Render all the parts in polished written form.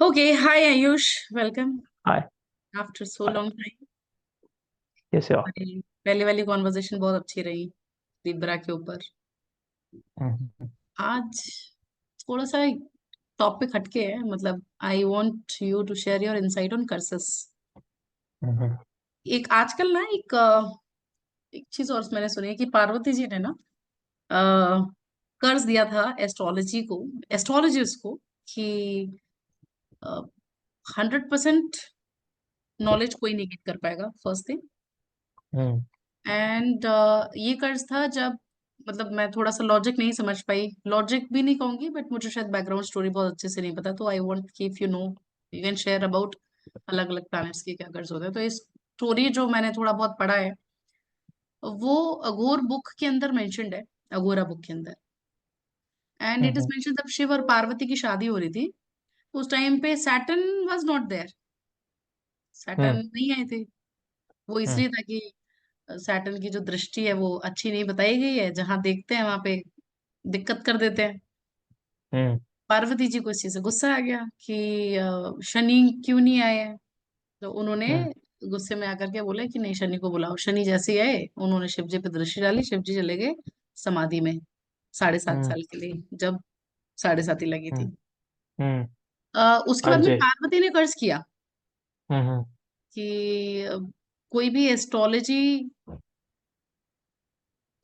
Okay, hi Ayush, welcome हाय। after so हाय। long time. कैसे हो आप? हमारी पहले वाली कॉन्वर्सेशन बहुत अच्छी रही लिब्रा के ऊपर। हम्म। आज थोड़ा सा टॉपिक हटके है, मतलब I want you to share your insight on curses. Hmm. एक आजकल ना एक चीज और मैंने सुनी है कि पार्वती जी ने ना कर्ज दिया था एस्ट्रोलॉजिस्ट को कि 100% नॉलेज कोई नहीं गेट कर पाएगा, फर्स्ट थिंग। हम्म। एंड ये कर्ज था जब, मतलब मैं थोड़ा सा लॉजिक नहीं समझ पाई, लॉजिक भी नहीं कहूंगी बट मुझे शायद बैकग्राउंड स्टोरी बहुत अच्छे से नहीं पता, तो आई वांट कि if you no you can share about अलग अलग प्लैनेट्स के क्या कर्ज होते हैं। तो इस स्टोरी जो मैंने थोड़ा बहुत पढ़ा है वो अघोर बुक के अंदर मेंशन्ड है, अघोरा बुक के अंदर। And it is hmm. Mention जब शिव और पार्वती की शादी हो रही थी, उस टाइम पे Saturn was not there, Saturn hmm. नहीं आए थे। वो हम्म। इसलिए था कि सैटर्न की जो दृष्टि है वो अच्छी नहीं बताई गई है, जहां देखते हैं वहां पे दिक्कत कर देते हैं। हम्म। पार्वती जी को इस चीज से गुस्सा आ गया कि शनि क्यों नहीं आए हैं। तो उन्होंने हम्म। गुस्से में आकर के बोला कि नहीं, शनि को बुलाओ। शनि जैसे ही आए, उन्होंने शिव जी पे दृष्टि डाली, शिव जी चले गए समाधि में 7.5 साल के लिए, जब 7.5 लगी हम्म। थी। हम्म। उसके हाँ बाद में जी। पार्वती ने कर्ज किया हम्म। कि कोई भी एस्ट्रोलॉजी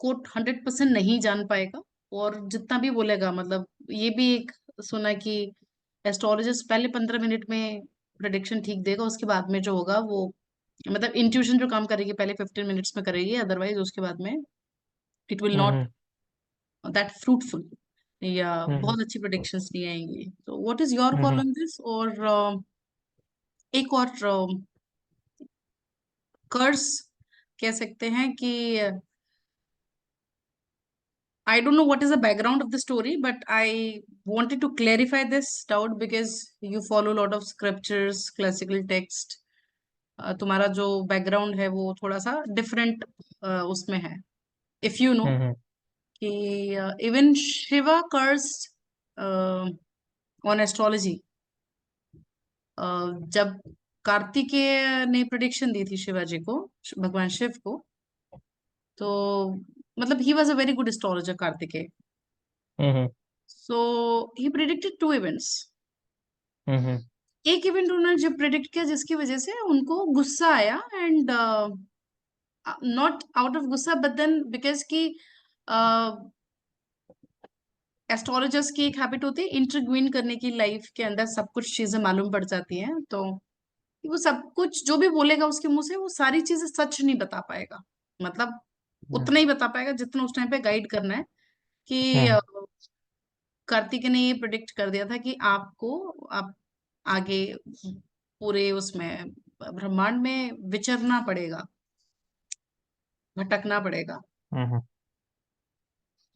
को 100% नहीं जान पाएगा, और जितना भी बोलेगा, मतलब ये भी एक सुना कि एस्ट्रोलॉजिस्ट पहले 15 मिनट में प्रिडिक्शन ठीक देगा, उसके बाद में जो होगा वो, मतलब इंट्यूशन जो काम करेगी पहले 15 मिनट्स में करेगी, अदरवाइज उसके बाद में it will not hmm. That fruitful, या हम्म। बहुत अच्छी प्रोडिक्शंस नहीं आएंगी। तो what is your call hmm. On this? और एक और कर्स कह सकते हैं कि I don't know what is the background of the story, but I wanted to clarify this doubt because you follow a lot of scriptures, classical text. तुम्हारा जो background है वो थोड़ा सा डिफरेंट उसमें है। If you know hmm. कि even Shiva curse on astrology, जब कार्तिकेय ने प्रिडिक्शन दी थी शिवाजी को, भगवान शिव को, तो मतलब he was a very good astrologer Kartikeya. Hmm. So he predicted two events. Hmm. एक इवेंट उन्होंने जो प्रेडिक्ट किया जिसकी वजह से उनको गुस्सा आया, एंड नॉट आउट ऑफ गुस्सा बट देन बिकॉज कि एस्ट्रोलॉजर्स की एक हैबिट होती है इंटरव्यून करने की, लाइफ के अंदर सब कुछ चीजें मालूम पड़ जाती हैं, तो वो सब कुछ जो भी बोलेगा उसके मुंह से वो सारी चीजें सच नहीं बता पाएगा, मतलब उतना ही बता पाएगा जितना उस टाइम पे गाइड करना है। कि हम्म। कार्तिक ने ये प्रिडिक्ट कर दिया था कि आपको, आप आगे पूरे उसमें ब्रह्मांड में विचरना पड़ेगा, भटकना पड़ेगा। हम्म।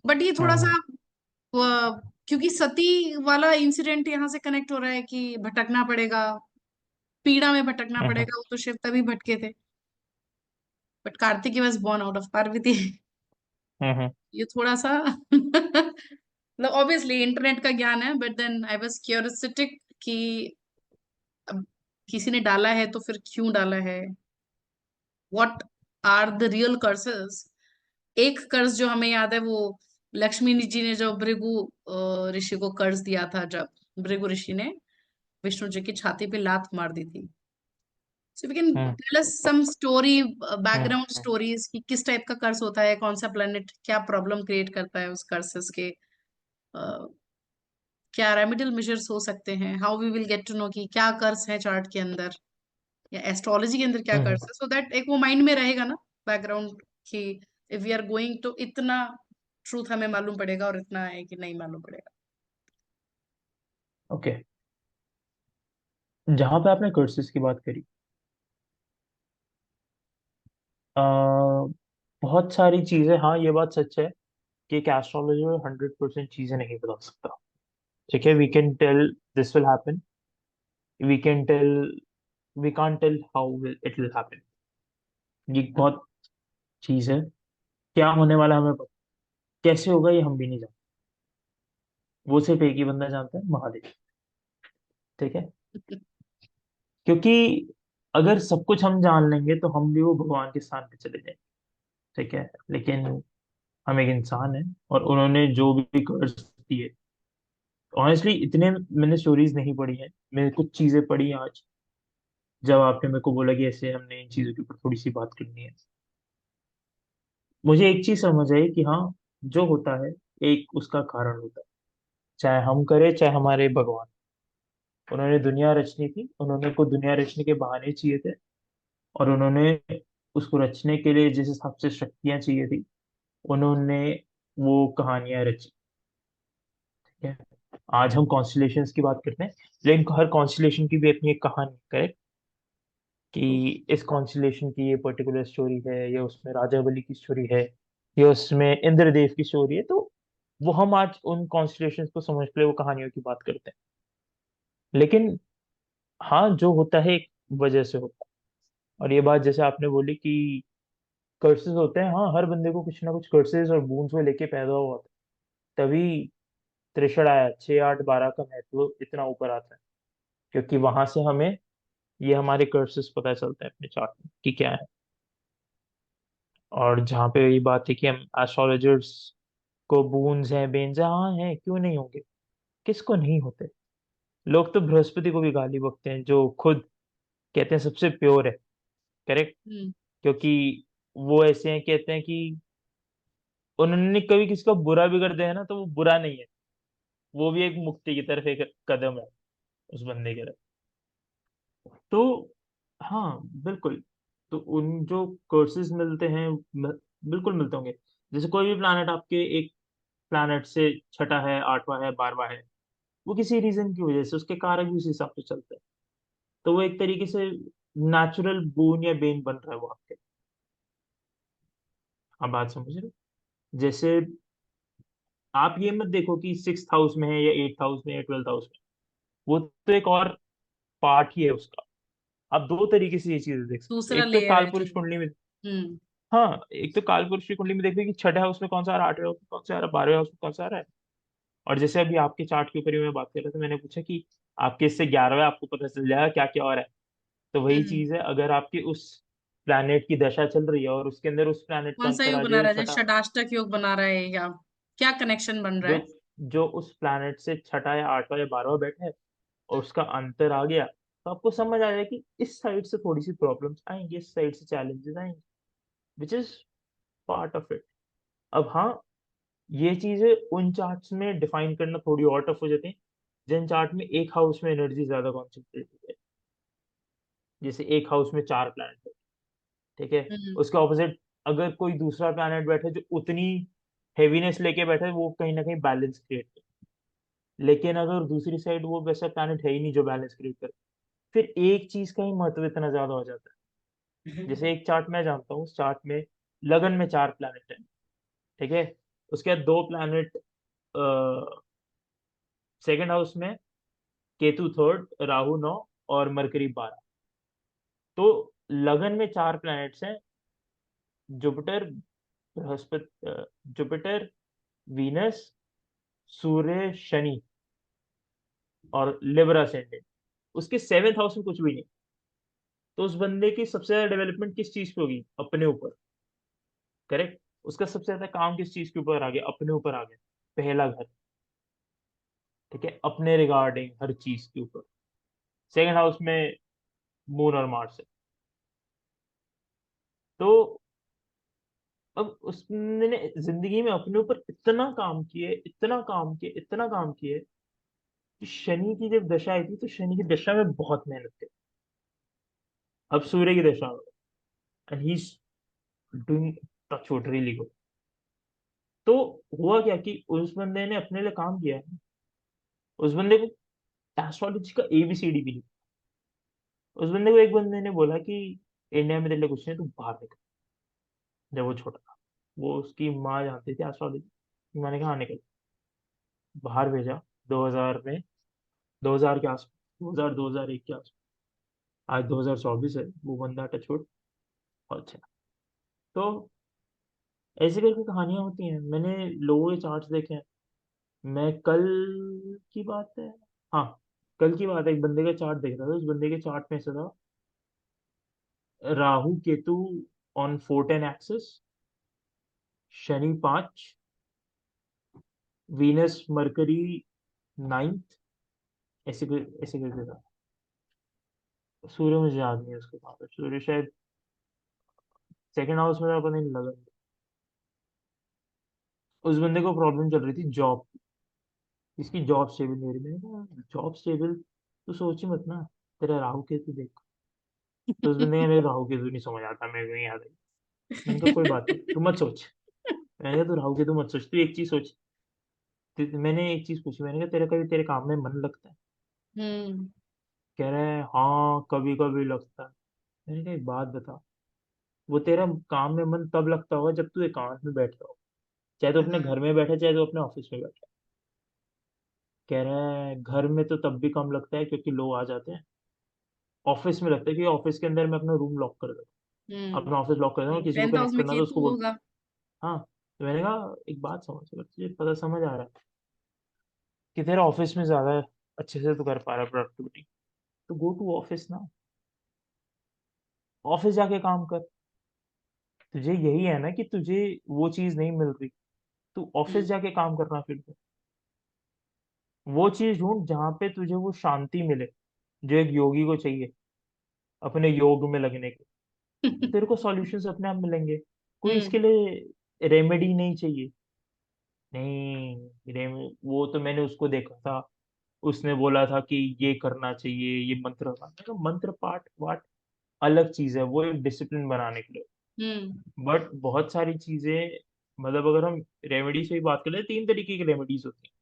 बट ये थोड़ा सा हम्म। क्योंकि सती वाला इंसिडेंट यहाँ से कनेक्ट हो रहा है कि भटकना पड़ेगा, पीड़ा में भटकना हम्म। पड़ेगा, वो तो शिव तभी भटके थे। But Kartik was born out of Parvati. Hmm. ये थोड़ा सा मतलब ऑब्वियसली इंटरनेट का ज्ञान है, but then I was curious कि अब किसी ने डाला है तो फिर क्यों डाला है, what are the real curses. एक कर्ज जो हमें याद है वो लक्ष्मी जी ने जो भृगु ऋषि को कर्ज दिया था, जब भृगु ऋषि ने विष्णु जी की छाती पे लात मार दी थी। So we can hmm. Tell us some story, background hmm. Stories कि किस टाइप का कर्ज होता है, कौन सा प्लेनेट क्या प्रॉब्लम क्रिएट करता है उस कर्सेस के, क्या रेमेडियल मेजर्स हो सकते हैं, how we will get to know कि क्या कर्ज है चार्ट के अंदर या एस्ट्रोलॉजी के अंदर क्या हम्म। कर्ज है, सो दैट एक वो माइंड में रहेगा ना बैकग्राउंड कि इफ वी आर गोइंग तो इतना ट्रूथ हमें मालूम पड़ेगा और इतना है कि नहीं मालूम पड़ेगा। ओके। जहाँ पे आपने कोर्सेज की बात करी, आ, बहुत सारी चीजें, हाँ ये बात सच है कि एक एस्ट्रोलॉजर 100% चीजें नहीं बता सकता। ठीक है, we can tell this will happen, we can tell, we can't tell how it will happen. ये बहुत चीज है। क्या होने वाला है हमें पता, कैसे होगा ये हम भी नहीं जानते। वो सिर्फ एक ही बंदा जानता है, महादेव। ठीक है। क्योंकि अगर सब कुछ हम जान लेंगे तो हम भी वो भगवान के स्थान पे चले जाएंगे। ठीक है, लेकिन हम एक इंसान है, और उन्होंने जो भी कर्ज दिए, ऑनेस्टली इतने मैंने स्टोरीज नहीं पढ़ी हैं, मैंने कुछ चीजें पढ़ी आज, जब आपने मेरे को बोला कि ऐसे हमने इन चीजों के ऊपर थोड़ी सी बात करनी है, मुझे एक चीज समझ आई कि हाँ, जो होता है एक उसका कारण होता है। चाहे हम करें चाहे हमारे भगवान, उन्होंने दुनिया रचनी थी, उन्होंने को दुनिया रचने के बहाने चाहिए थे, और उन्होंने उसको रचने के लिए जिस हिसाब से शक्तियां चाहिए थी, उन्होंने वो कहानियां रची। ठीक है, आज हम कॉन्स्टलेशंस की बात करते हैं, लेकिन हर कॉन्स्टलेशन की भी अपनी एक कहानी, करेक्ट, कि इस कॉन्स्टलेशन की ये पर्टिकुलर स्टोरी है, या उसमें राजा बलि की स्टोरी है, या उसमें इंद्रदेव की स्टोरी है, तो वो हम आज उन कॉन्स्टलेशंस को समझ के लिए वो कहानियों की बात करते हैं। लेकिन हाँ, जो होता है एक वजह से होता है। और ये बात जैसे आपने बोली कि कर्सेस होते हैं, हाँ, हर बंदे को कुछ ना कुछ कर्सेस और बून्स में लेके पैदा हुआ होता है, तभी त्रिशण आया, 6 8 12 का महत्व इतना ऊपर आता है, क्योंकि वहां से हमें ये हमारे कर्सेस पता चलते हैं अपने चार्ट में कि क्या है। और जहाँ पे ये बात है कि हम एस्ट्रोलॉजर्स को बून्स हैं, बेन्स हैं, हाँ हैं, क्यों नहीं होंगे, किसको नहीं होते। लोग तो बृहस्पति को भी गाली बकते हैं, जो खुद कहते हैं सबसे प्योर है, करेक्ट, हम्म। क्योंकि वो ऐसे हैं, कहते हैं कि उन्होंने कभी किसी का बुरा भी कर दिया है ना, तो वो बुरा नहीं है, वो भी एक मुक्ति की तरफ एक कदम है उस बंदे के लिए। तो हाँ, बिल्कुल। तो उन जो कोर्सेज मिलते हैं, बिल्कुल मिलते होंगे। जैसे कोई भी प्लानट आपके एक प्लानट से छठा है, आठवां है, बारहवां है, वो किसी रीजन की वजह से उसके कारक भी उस हिसाब से चलते हैं, तो वो एक तरीके से नेचुरल बून या बेन बन रहा है वो आपके। आप बात समझ रहे हो? जैसे आप ये मत देखो कि 6th हाउस में है या 8th हाउस में या 12th हाउस में, वो तो एक और पार्ट ही है उसका। आप दो तरीके से ये चीजें देख सकते हो, दूसरा एक तो लेयर काल है, पुरुष ठीक। कुंडली में, हम्म। हाँ, एक तो काल पुरुष की कुंडली में देखते हैं कि छठे हाउस में कौन सा आ रहा है, 8वें हाउस में कौन सा आ रहा है, 12वें हाउस में कौन सा आ रहा है। और जैसे अभी आपके चार्ट के ऊपर ही मैं बात कर रहा था, मैंने पूछा कि आपके इससे 11वें आपको पता चल जाएगा क्या क्या हो रहा है। तो वही हम्म। चीज है, अगर आपकी उस प्लैनेट की दशा चल रही है और उसके अंदर उस प्लैनेट का कौन सा अंतर योग आ बना जाए रहा है, जैसे छठा, षडाष्टक योग बना रहा है, या क्या कनेक्शन बन रहा जो है? जो उस प्लैनेट से छठा या आठवां या 12वां बैठा है, और उसका अंतर आ गया, तो आपको समझ आ जाए कि इस साइड से थोड़ी सी प्रॉब्लम्स आएंगी, इस साइड से चैलेंजेस आएंगे, which is part of it. अब हाँ, ये चीजें उन चार्ट्स में डिफाइन करना थोड़ी और टफ हो जाती है, जिन चार्ट में एक हाउस में एनर्जी ज्यादा कॉन्सेंट्रेटेड है। जैसे एक हाउस में 4 प्लैनेट है, ठीक है, हम्म। उसके ऑपोजिट अगर कोई दूसरा प्लैनेट बैठे जो उतनी हेवीनेस लेके बैठे, वो कहीं ना कहीं बैलेंस क्रिएट करे। लेकिन अगर दूसरी साइड वो वैसा प्लैनेट है ही नहीं जो बैलेंस क्रिएट करे, फिर एक चीज का ही महत्व इतना ज्यादा हो जाता है। जैसे एक चार्ट मैं जानता हूँ, उस चार्ट में लगन में 4 प्लैनेट है, ठीक है, उसके बाद 2 प्लैनेट सेकेंड हाउस में, केतु थर्ड, राहु 9, और मरकरी 12। तो लगन में 4 प्लैनेट्स हैं, जुपिटर, बृहस्पति, जुपिटर, वीनस, सूर्य, शनि, और लिब्रा असेंडेंट। उसके 7th हाउस में कुछ भी नहीं। तो उस बंदे की सबसे ज्यादा डेवलपमेंट किस चीज पे होगी? अपने ऊपर, करेक्ट। उसका सबसे ज्यादा काम किस चीज के ऊपर आ गया? अपने ऊपर आ गया, पहला घर, ठीक है, अपने रिगार्डिंग हर चीज के ऊपर। सेकंड हाउस में मून और मार्स है। तो अब उसने जिंदगी में अपने ऊपर इतना काम किए, इतना काम किए, इतना काम किए, कि शनि की जब दशा आई थी, तो शनि की दशा में बहुत मेहनत की। अब सूर्य की दशा में, and he is doing touch wood really good. तो हुआ क्या कि उस बंदे ने अपने लिए काम किया है। उस बंदे को एस्ट्रोलॉजी का एबीसीडी भी नहीं। उस बंदे को एक बंदे ने बोला कि इंडिया में तेरे लिए कुछ नहीं, तू बाहर निकल। जब वो छोटा था, वो उसकी माँ जानती थी एस्ट्रोलॉजी, मैंने कहा हाँ, निकल। बाहर भेजा 2000 में, 2000 के आसपास, 2000 2001 के आसपास। आज 2024 है, वो बंदा टचवुड बहुत अच्छा है। तो ऐसे करके कहानियां होती हैं, मैंने लोगों के चार्ट्स देखे हैं। मैं कल की बात है, हाँ, कल की बात है, एक बंदे का चार्ट देख रहा था, उस बंदे के चार्ट में ऐसा था, Rahu Ketu on 410 axis, Shani 5, Venus mercury 9th, ऐसे करके था। सूर्य मुझे याद नहीं है उसके कहाँ पे, सूर्य शायद सेकंड हाउस में था, पता नहीं लगा। उस बंदे को प्रॉब्लम चल रही थी जॉब, इसकी जॉब स्टेबल नहीं हो रही। मैंने कहा जॉब स्टेबल तो सोच ही मत ना, तेरा राहु केतु देख। तो उस बंदे का मेरे राहु केतु नहीं समझ आता, मेरे को नहीं याद है। मैंने कहा कोई बात नहीं, तू मत सोच। मैंने कहा तू राहु केतु मत सोच, तू एक चीज सोच। मैंने एक चीज पूछी, मैंने कहा तेरा कभी तेरे काम में मन लगता है? हम्म। कह रहा है हाँ कभी कभी लगता है। मैंने कहा एक बात बता, वो तेरा काम में मन तब लगता होगा जब तू एकांत में बैठता हो, चाहे तो अपने घर हाँ। में बैठा, चाहे तो अपने ऑफिस में बैठा। कह रहा है घर में तो तब भी कम लगता है क्योंकि लोग आ जाते हैं, ऑफिस में लगता है कि ऑफिस के अंदर मैं अपना रूम लॉक कर देता हूँ, अपना ऑफिस लॉक कर देता हूँ, किसी को 10th हाउस कनेक्ट में करना तो केतु उसको बोल। होगा। हाँ। तो मैंने कहा एक बात समझ, अगर तुझे पता समझ आ रहा है कि तेरा ऑफिस में ज्यादा अच्छे से तू कर पा रहा है प्रोडक्टिविटी, तो गो टू ऑफिस ना, ऑफिस जाके काम कर। तुझे यही है ना कि तुझे वो चीज नहीं मिल रही, तू ऑफिस हम्म। जाके काम करना फिर वो चीज ढूंढ जहां पे तुझे वो शांति मिले, जो एक योगी को चाहिए अपने योग में लगने के। तो तेरे को सॉल्यूशंस अपने आप मिलेंगे, कोई हम्म। इसके लिए रेमेडी नहीं चाहिए। नहीं वो तो मैंने उसको देखा था, उसने बोला था कि ये करना चाहिए, ये मंत्र था। मैंने कहा, मंत्र पाठ वाट अलग चीज है, वो एक डिसिप्लिन बनाने के लिए। हम्म। बट बहुत सारी चीजें, मतलब अगर हम रेमेडी से ही बात करें, 3 तरीके की रेमेडीज होती हैं।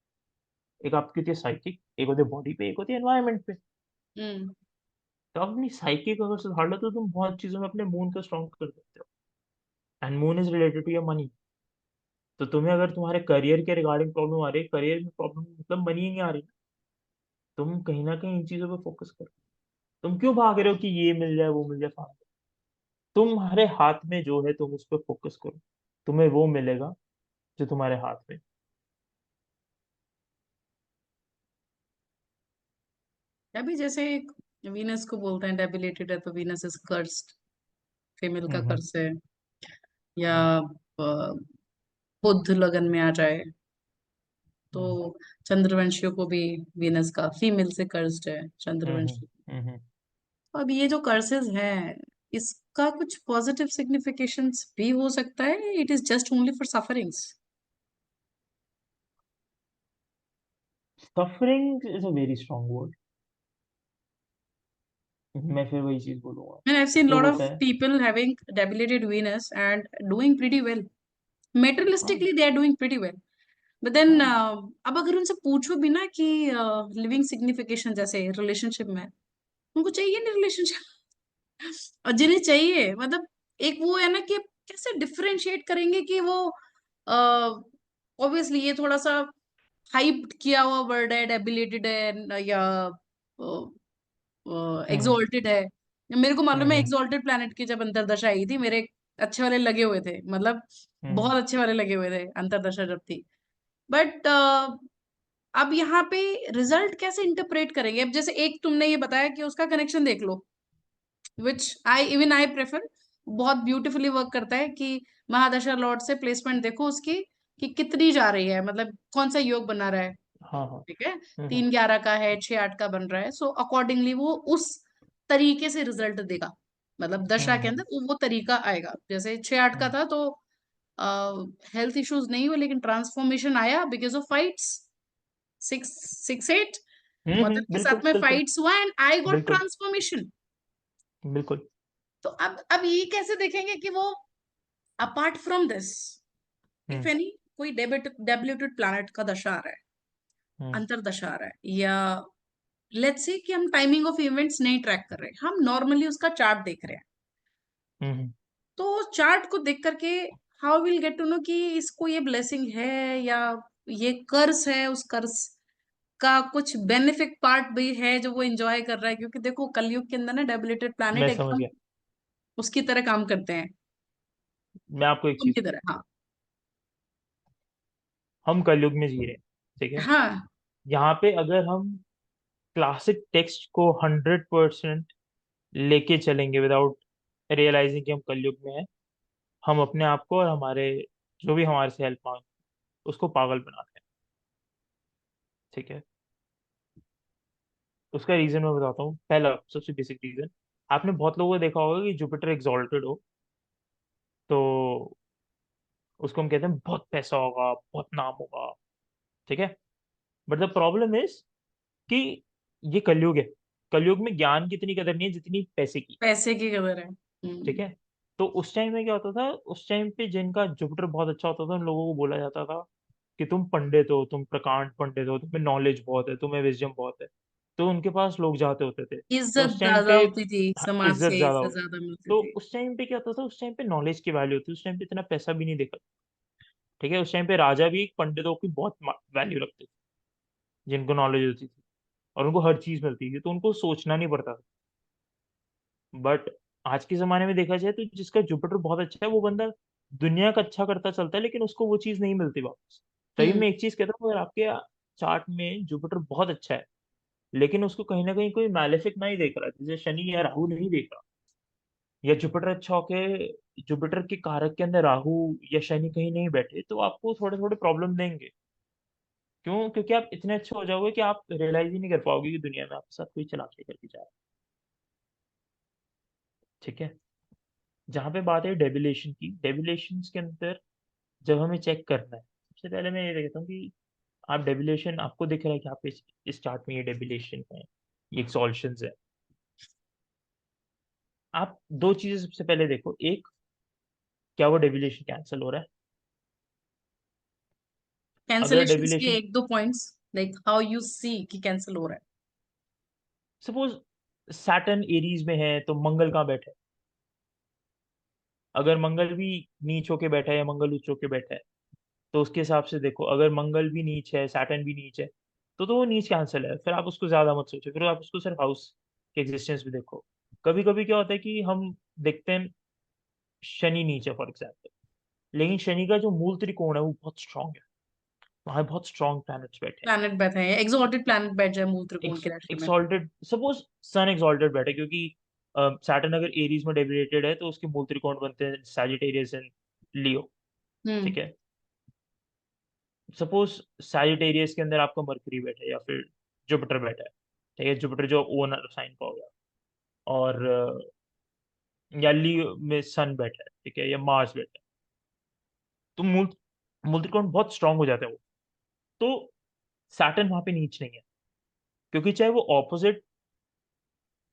एक आपकी होती है साइकिक, एक होती है बॉडी पे, एक होती है एनवायरनमेंट पे। हम्म। तो आप अपनी साइकिक अगर सुधार लो तो तुम बहुत चीजों में अपने मून को स्ट्रॉन्ग कर देते हो, and moon is related to your money. तो तुम्हें अगर तुम्हारे करियर के रिगार्डिंग प्रॉब्लम आ रही है, करियर में प्रॉब्लम मतलब मनी ही नहीं आ रही, तुम कहीं ना कहीं इन चीजों पे फोकस करो। तुम क्यों भाग रहे हो कि ये मिल जाए वो मिल जाए फालतू? तुम्हारे हाथ में जो है तुम उस पर फोकस करो, तुम्हें वो मिलेगा जो तुम्हारे हाथ में। अभी जैसे वीनस को बोलते हैं डेबिलेटेड है, तो वीनस इज कर्स्ड, फीमेल का हम्म कर्स है। या हम्म बुध लगन में आ जाए तो हम्म चंद्रवंशियों को भी वीनस का फीमेल से कर्स्ड है हम्म चंद्रवंशी। हम्म हम्म, तो अब ये जो कर्सेस हैं, इसका कुछ पॉजिटिव सिग्निफिकेशंस भी हो सकता है, it is just only for sufferings. Suffering is a very strong word. मैं फिर वही चीज बोलूंगा। And I've seen a जो lot of होता है, people having debilitated Venus and doing pretty well. हाँ Materialistically, they are doing pretty well. But then, हाँ अब अगर उनसे पूछो भी ना कि लिविंग सिग्निफिकेशन जैसे रिलेशनशिप में, उनको चाहिए नहीं रिलेशनशिप। और जिन्हें चाहिए, मतलब एक वो है ना कि कैसे डिफरेंशिएट करेंगे कि वो ऑब्वियसली ये थोड़ा सा हाइप किया हुआ वर्ड है, डेबिलेटेड है या हम्म एग्जॉल्टेड है। मेरे को मालूम है हम्म एग्जॉल्टेड प्लैनेट की जब अंतरदशा आई थी, मेरे अच्छे वाले लगे हुए थे, मतलब हम्म बहुत अच्छे वाले लगे हुए थे अंतरदशा जब थी। बट अब यहाँ पे रिजल्ट कैसे इंटरप्रेट करेंगे? अब जैसे एक तुमने ये बताया कि उसका कनेक्शन देख लो, विच आई इवन आई प्रेफर, बहुत ब्यूटीफुली वर्क करता है कि महादशा लॉर्ड से प्लेसमेंट देखो उसकी कि कितनी जा रही है, मतलब कौन सा योग बना रहा है। हाँ हाँ ठीक है, हम्म 3/11 का है, 6/8 का बन रहा है, सो अकॉर्डिंगली वो उस तरीके से रिजल्ट देगा। मतलब दशा के अंदर हम्म वो तरीका आएगा। जैसे 6/8 का हम्म था तो हेल्थ इश्यूज नहीं हुए, लेकिन ट्रांसफॉर्मेशन आया बिकॉज ऑफ फाइट्स। 6 6 8 मदर के बिल्कुल साथ में बिल्कुल फाइट्स हुआ एंड आई गॉट बिल्कुल ट्रांसफॉर्मेशन। बिल्कुल। तो अब ये कैसे देखेंगे कि वो apart from this, if hmm any, कोई डेबिलेटेड प्लैनेट का दशा आ रहा है, हम्म अंतरदशा आ रहा है, या लेट्स से कि हम टाइमिंग ऑफ इवेंट्स नहीं ट्रैक कर रहे, हम नॉर्मली उसका चार्ट देख रहे हैं, हम्म तो चार्ट को देख करके how will get to know कि इसको ये ब्लेसिंग है या ये कर्स है, उस कर्स का कुछ बेनिफिट पार्ट भी है जो वो एंजॉय कर रहा है। क्योंकि देखो कलयुग के अंदर ना डेबिलेटेड प्लैनेट मैं समझ एकदम गया। उसकी तरह काम करते हैं, मैं आपको एक चीज उनकी तरह। बताता हूँ, हाँ। हम कलयुग में जी रहे हैं, ठीक है। हाँ। यहाँ पे अगर हम क्लासिक टेक्स्ट को 100% लेके चलेंगे विदाउट रियलाइजिंग कि हम कलयुग में हैं, हम अपने आप को और हमारे जो भी हमारे से हेल्प मांगे उसको पागल बनाते हैं। ठीक है। उसका रीजन मैं बताता हूँ। पहला सबसे बेसिक रीजन, आपने बहुत लोगों को देखा होगा कि जुपिटर एक्सॉल्टेड हो तो उसको हम कहते हैं बहुत पैसा होगा, बहुत नाम होगा। ठीक है। बट द प्रॉब्लम इज कि ये कलयुग है। कलयुग में ज्ञान की इतनी कदर नहीं है जितनी पैसे की। पैसे की खबर है। ठीक है। तो उस टाइम में क्या होता था, उस टाइम पे जिनका जुपिटर बहुत अच्छा होता था उन लोगों को बोला जाता था कि तुम पंडित हो, तुम प्रकांड पंडित हो, तुम्हें नॉलेज बहुत है, तुम्हें विजडम बहुत है। तो उनके पास लोग जाते होते थे। तो इज्जत उस टाइम ज्यादा पे होती थी, समाज इज्जत से ज्यादा इज्जत होती। ज्यादा मिलती तो थी। उस टाइम पे क्या होता था, उस टाइम पे नॉलेज की वैल्यू होती, उस टाइम पे इतना पैसा भी नहीं देखा। ठीक है। उस टाइम पे राजा भी पंडितों की बहुत वैल्यू रखते थे, जिनको नॉलेज होती थी और उनको हर चीज मिलती थी, तो उनको सोचना नहीं पड़ता था। बट आज के जमाने में देखा जाए तो जिसका जुपिटर बहुत अच्छा है वो बंदा दुनिया का अच्छा करता चलता है, लेकिन उसको वो चीज नहीं मिलती वापस। तभी हम्म। मैं एक चीज कहता हूँ, अगर आपके चार्ट में जुपिटर बहुत अच्छा है लेकिन उसको कहीं ना कहीं कोई मैलेफिक नहीं देख रहा है, जैसे शनि या राहु नहीं देख रहा, या जुपिटर अच्छा होके जुपिटर के कारक के अंदर राहु या शनि कहीं नहीं बैठे, तो आपको थोड़े थोड़े प्रॉब्लम देंगे। क्यों? क्योंकि आप इतने अच्छे हो जाओगे कि आप रियलाइज ही नहीं कर पाओगे कि दुनिया में आपके साथ कोई चला के करके जा रहा है। ठीक है। जहाँ पे बात है डेबिलेशन की, डेबिलेशन के अंदर जब हमें चेक करना है, सबसे पहले मैं ये देखता हूँ कि आप डेबिलेशन आपको दिख रहा है कि आप इस चार्ट में ये डेबिलेशन है, ये एक्सॉल्शन है। आप दो चीजें सबसे पहले देखो, एक, क्या वो डेबिलेशन कैंसिल हो रहा है? अगर कैंसलेशन के डेबिलेशन, एक दो points, like how you see कि कैंसिल हो रहा है। सपोज सैटर्न एरीज में है तो मंगल कहाँ बैठा है? अगर मंगल भी नीच होके बैठा है या मंगल उच्च होके बैठा है, तो उसके हिसाब से देखो, अगर मंगल भी नीच है, सैटर्न भी नीच है, तो वो नीच कैंसिल है, फिर आप उसको ज्यादा मत सोचो, फिर आप उसको सिर्फ हाउस के एग्जिस्टेंस भी देखो। कभी कभी क्या होता है कि हम देखते हैं शनि नीच है फॉर एग्जाम्पल, लेकिन शनि का जो मूल त्रिकोण है वो बहुत स्ट्रांग है, वहां बहुत स्ट्रांग प्लैनेट्स बैठे हैं। प्लैनेट बैठे हैं, एक्सॉल्टेड प्लैनेट बैठ जाए मूल त्रिकोण की राशि में। एक्सॉल्टेड, सपोज सन एक्सॉल्टेड बैठे, क्योंकि सैटर्न अगर एरीज में डेबिलेटेड है तो उसके मूल त्रिकोण बनते हैं सैजिटेरियस एंड लियो। हम्म। ठीक है। सपोज सैजिटेरियस के अंदर आपका मरकरी बैठा है या फिर जुपिटर बैठा है। ठीक है। जुपिटर जो ओनर साइन का हो गया, और या लियो में सन बैठा है, ठीक है, या मार्स बैठा है, तो मूल मूल त्रिकोण बहुत स्ट्रांग हो जाते हैं वो। तो सैटर्न वहां पे नीच नहीं है, क्योंकि चाहे वो ऑपोजिट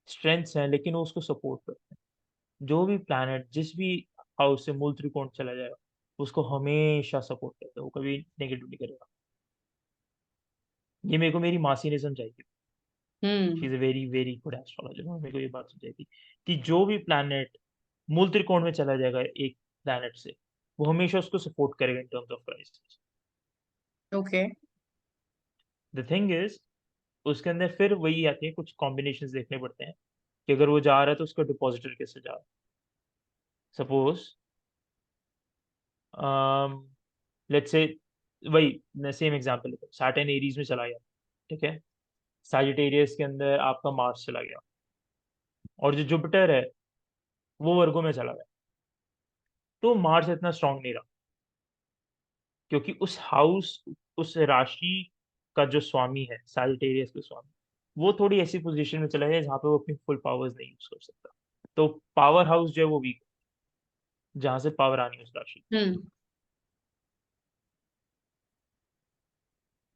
स्ट्रेंथ्स हैं लेकिन वो उसको सपोर्ट करते हैं। जो भी प्लैनेट जिस भी हाउस से मूल त्रिकोण चला जाएगा उसको हमेशा सपोर्ट करता है, वो कभी नेगेटिव नहीं करेगा। ये मेरे को मेरी मासी ने समझाई थी। She hmm. Is a very very good astrologer, मेरे को ये बात समझाई थी कि जो भी प्लैनेट मूल त्रिकोण में चला जाएगा एक प्लैनेट से, वो हमेशा उसको सपोर्ट करेगा in terms of crisis. Okay. The thing is, उसके अंदर फिर वही आती है, कुछ कॉम्बिनेशन देखने पड़ते हैं कि अगर वो जा रहा है तो उसका डिपॉजिटर कैसे जा रहा है। सपोज लेट्स से, वही मैं सेम एग्जांपल लेता हूँ, सैटर्न एरीज में चला गया। ठीक है। सैजिटेरियस के अंदर आपका मार्स चला गया, और जो जुपिटर है वो वर्गो में चला गया, तो मार्स इतना स्ट्रांग नहीं रहा, क्योंकि उस हाउस, उस राशि का जो स्वामी है, सैजिटेरियस का स्वामी, वो थोड़ी ऐसी पोजीशन में चला गया जहाँ पे वो अपनी फुल पावर्स नहीं यूज कर सकता। तो पावर हाउस जो है वो वीक, जहां से पावर आनी है उस राशि की। हम्म।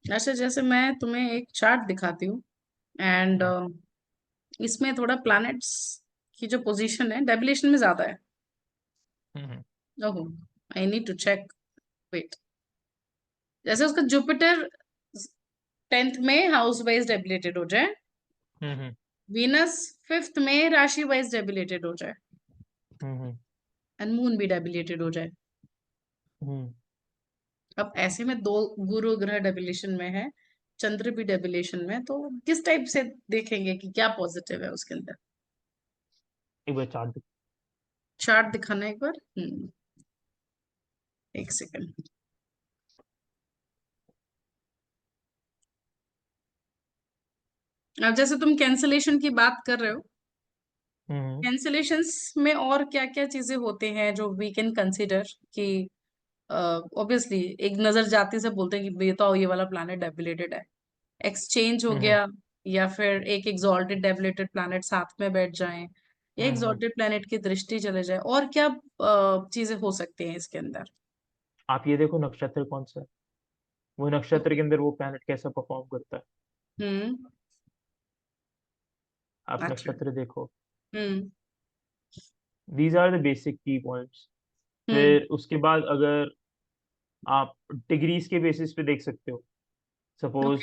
अच्छा, जैसे मैं तुम्हें एक चार्ट दिखाती हूँ, एंड हाँ। इसमें थोड़ा प्लैनेट्स की जो पोजीशन है डेबिलेशन में ज्यादा है। हम्म। ओहो, I need to check. Wait. जैसे उसका जुपिटर 10th में हाउस वाइज डेबिलेटेड हो जाए, हम्म। वीनस 5th में राशि वाइज डेबिलेटेड हो जाए, हम्म। एंड मून भी डेबिलेटेड हो जाए। हम्म। अब ऐसे में दो गुरु ग्रह डेबिलेशन में है, चंद्र भी डेबिलेशन में है, तो किस टाइप से देखेंगे कि क्या पॉजिटिव है उसके अंदर। एक बार चार्ट। चार्ट दिखाना एक बार। एक सेकंड। अब जैसे तुम कैंसलेशन की बात कर रहे हो, हम्म कैंसलेशंस में और क्या क्या चीजें होते हैं जो वी कैन कंसिडर कि ऑब्वियसली एक नजर जाते से बोलते हैं कि ये तो ये वाला प्लैनेट डेबिलेटेड है, एक्सचेंज हो हम्म गया, या फिर एक एग्जॉल्टेड डेबिलेटेड प्लैनेट साथ में बैठ जाएं, या हम्म एग्जॉल्टेड प्लैनेट की दृष्टि चले जाए, और क्या चीजें हो सकती हैं इसके अंदर। आप ये देखो नक्षत्र कौन सा है, वो नक्षत्र ओके। के अंदर वो प्लैनेट कैसा परफॉर्म करता है। हम्म। आप अच्छा। नक्षत्र देखो। हम्म। दीज आर द बेसिक की पॉइंट्स। हम्म। फिर उसके बाद अगर आप डिग्रीज के बेसिस पे देख सकते हो। ओके। सपोज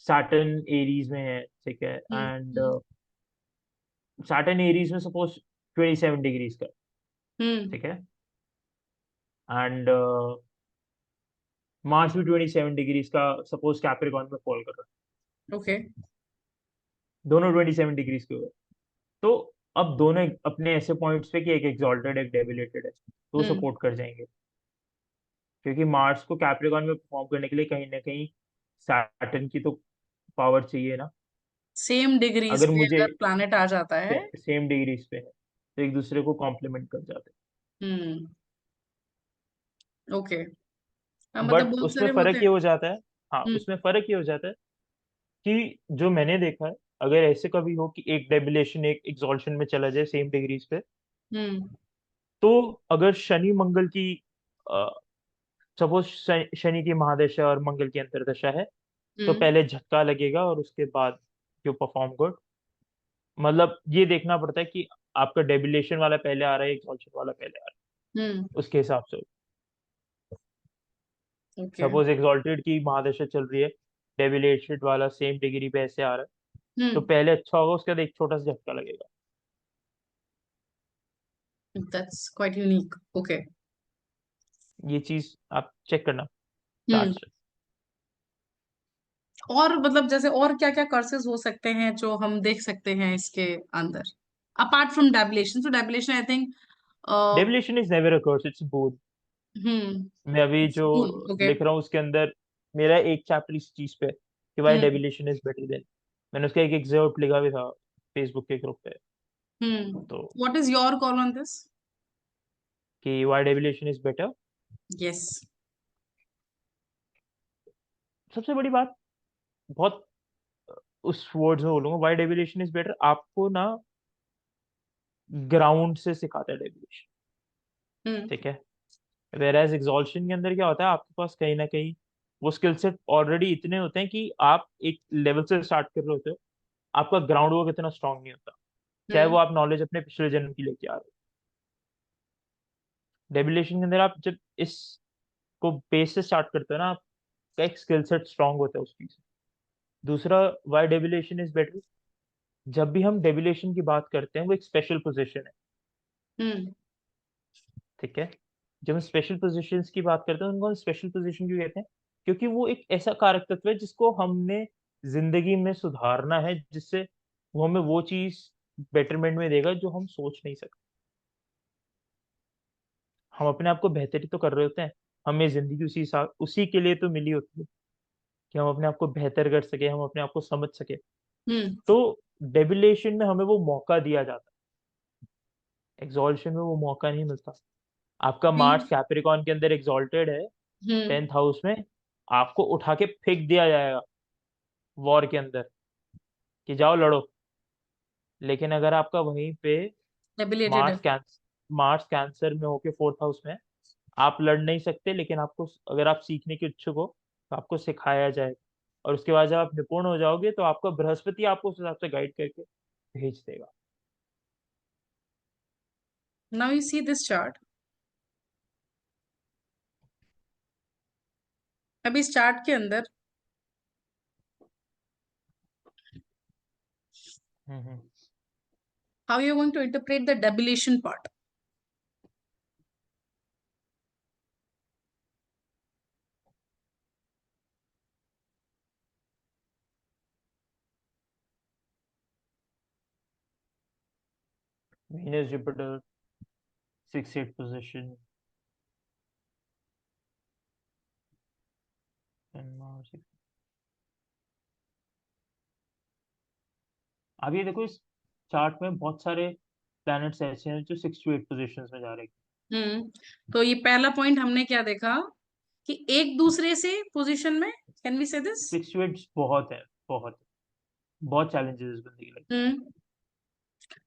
सैटर्न एरीज में है, ठीक है, hmm. And hmm. Saturn Aries में सपोज 27 डिग्रीज का, हम्म। ठीक है, एंड मार्स भी 27 डिग्रीज का सपोज कैप्रिकॉर्न में फॉल कर रहा ओके। है, दोनों 27 डिग्रीज के हुए। तो अब दोनों अपने ऐसे पॉइंट्स पे कि एक एग्जॉल्टेड एक डेबिलेटेड है, तो वो हम्म। सपोर्ट कर जाएंगे। क्योंकि मार्स को कैप्रिकॉर्न में परफॉर्म करने के लिए कहीं ना कहीं सैटर्न की तो पावर चाहिए ना। सेम डिग्रीज अगर पे मुझे अगर प्लैनेट आ जाता है। सेम डिग्रीज पे है तो एक दूसरे को कॉम्प्लीमेंट कर जाते हम्म। ओके। हाँ, हैं। मतलब बट बहुत उसमें सारे होते फर्क हैं। ये हो जाता है, हाँ हम्म। उसमें फर्क ये हो जाता है कि जो मैंने देखा है, अगर ऐसे कभी हो कि एक डेबिलेशन एक एक्सॉल्शन में चला जाए सेम डिग्रीज पे, हम्म। तो अगर शनि मंगल की सपोज शनि की महादशा और मंगल की अंतर्दशा है, तो हम्म। पहले झटका लगेगा और उसके बाद यू परफॉर्म गुड। मतलब ये देखना पड़ता है कि आपका डेबिलेशन वाला पहले आ रहा है एक्सॉल्शन वाला पहले आ रहा हम्म। है, उसके हिसाब से। ओके। सपोज एक्सॉल्टेड की महादशा चल रही है, डेबिलेटेड वाला सेम डिग्री पे ऐसे आ रहा है, तो हम्म। पहले अच्छा होगा, उसके बाद एक छोटा सा झटका लगेगा। That's quite unique. ओके। ये चीज आप चेक करना हम्म। चार्ट से। और मतलब जैसे और क्या क्या कर्सेस हो सकते हैं जो हम देख सकते हैं इसके अंदर, अपार्ट फ्रॉम डेबिलेशन। तो debilitation I think. Debilitation is never occurs, it's both. Hmm. मैं अभी जो ओके। लिख रहा हूँ उसके अंदर मेरा एक चैप्टर इस चीज पे है कि why hmm. Debilitation is better than. मैंने उसका एक एग्जर्प्ट लिखा भी था फेसबुक के ग्रुप पे। हम्म। तो what is your call on this? कि वाई डेविलेशन इज बेटर। यस। सबसे बड़ी बात, बहुत उस वर्ड्स में बोलूंगा, वाई डेविलेशन इज बेटर आपको ना ग्राउंड से सिखाता है डेविलेशन, हम्म। ठीक है। वेराज एग्जॉल्शन के अंदर क्या होता है, आपके पास कहीं ना कहीं वो स्किल सेट ऑलरेडी इतने होते हैं कि आप एक लेवल से स्टार्ट कर रहे होते हो, आपका ग्राउंड वर्क इतना स्ट्रांग नहीं होता, चाहे वो हम्म। आप नॉलेज अपने पिछले जन्म की लेके आ रहे हो। डेबिलेशन के अंदर आप जब इसको बेस से स्टार्ट करते हो ना, आपका एक स्किल सेट स्ट्रांग होता है उस चीज से। दूसरा, वाई डेबिलेशन इज बेटर, जब भी हम डेबिलेशन की बात करते हैं वो एक स्पेशल पोजीशन है, हम्म। ठीक है। जब हम स्पेशल पोजीशंस की बात करते हैं उनको हम स्पेशल पोजीशन क्यों कहते हैं, क्योंकि वो एक ऐसा कारक तत्व है जिसको हमने जिंदगी में सुधारना है, जिससे वो हमें वो चीज बेटरमेंट में देगा जो हम सोच नहीं सकते। हम अपने आप को बेहतर ही तो कर रहे होते हैं, हमें जिंदगी उसी के लिए तो मिली होती है कि हम अपने आप को बेहतर कर सके, हम अपने आप को समझ सके। हम्म। तो डेबिलेशन में हमें वो मौका दिया जाता है, एक्सॉल्शन में वो मौका नहीं मिलता। आपका मार्स हम्म। कैप्रिकॉन के अंदर एक्सॉल्टेड है हम्म। 10th हाउस में, आपको उठा के फेंक दिया जाएगा वॉर के अंदर कि जाओ लड़ो। लेकिन अगर आपका वहीं पे एबिलेटेड है। मार्स कैंसर मार्स कैंसर में होके 4th हाउस में, आप लड़ नहीं सकते, लेकिन आपको अगर आप सीखने के इच्छुक हो तो आपको सिखाया जाएगा। और उसके बाद जब आप निपुण हो जाओगे तो आपका बृहस्पति आपको उस हिसाब से गाइड करके भेज देगा। Now you see this chart. अब इस चार्ट के अंदर hmm how you going to interpret the debilitation part? Venus, Jupiter, 6th 8th position, and Mars. अब ये देखो, इस चार्ट में बहुत सारे प्लैनेट्स ऐसे हैं जो 6 to 8 पोजिशन में जा रहे हैं। तो ये पहला पॉइंट हमने क्या देखा कि एक दूसरे से पोजीशन में, कैन वी से दिस? 6 to 8 बहुत है, बहुत बहुत चैलेंजेस इस बंदे की लाइफ। हम्म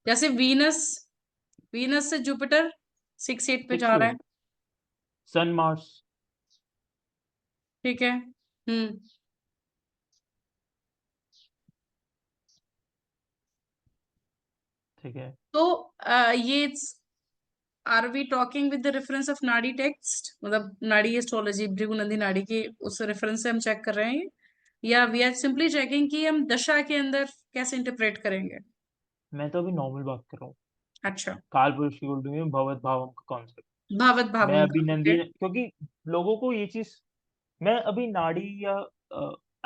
जैसे वीनस, वीनस से जुपिटर 6-8 पे सिक्स जा टू रहा है। At sun Mars. ठीक है। ठीक है। तो ये are we talking with the reference of Nadi text, मतलब नाड़ी एस्ट्रोलॉजी, भृगु नंदी नाड़ी के उस रेफरेंस से हम चेक कर रहे हैं, या वी आर सिंपली चेकिंग कि हम दशा के अंदर कैसे इंटरप्रेट करेंगे? मैं तो अभी नॉर्मल बात कर रहा हूँ। अच्छा। काल पुरुष की कुंडली में भवत भावम का कॉन्सेप्ट। भावत मैं भावम अभी का, ओके। नंदी, क्योंकि लोगों को ये चीज, मैं अभी नाड़ी या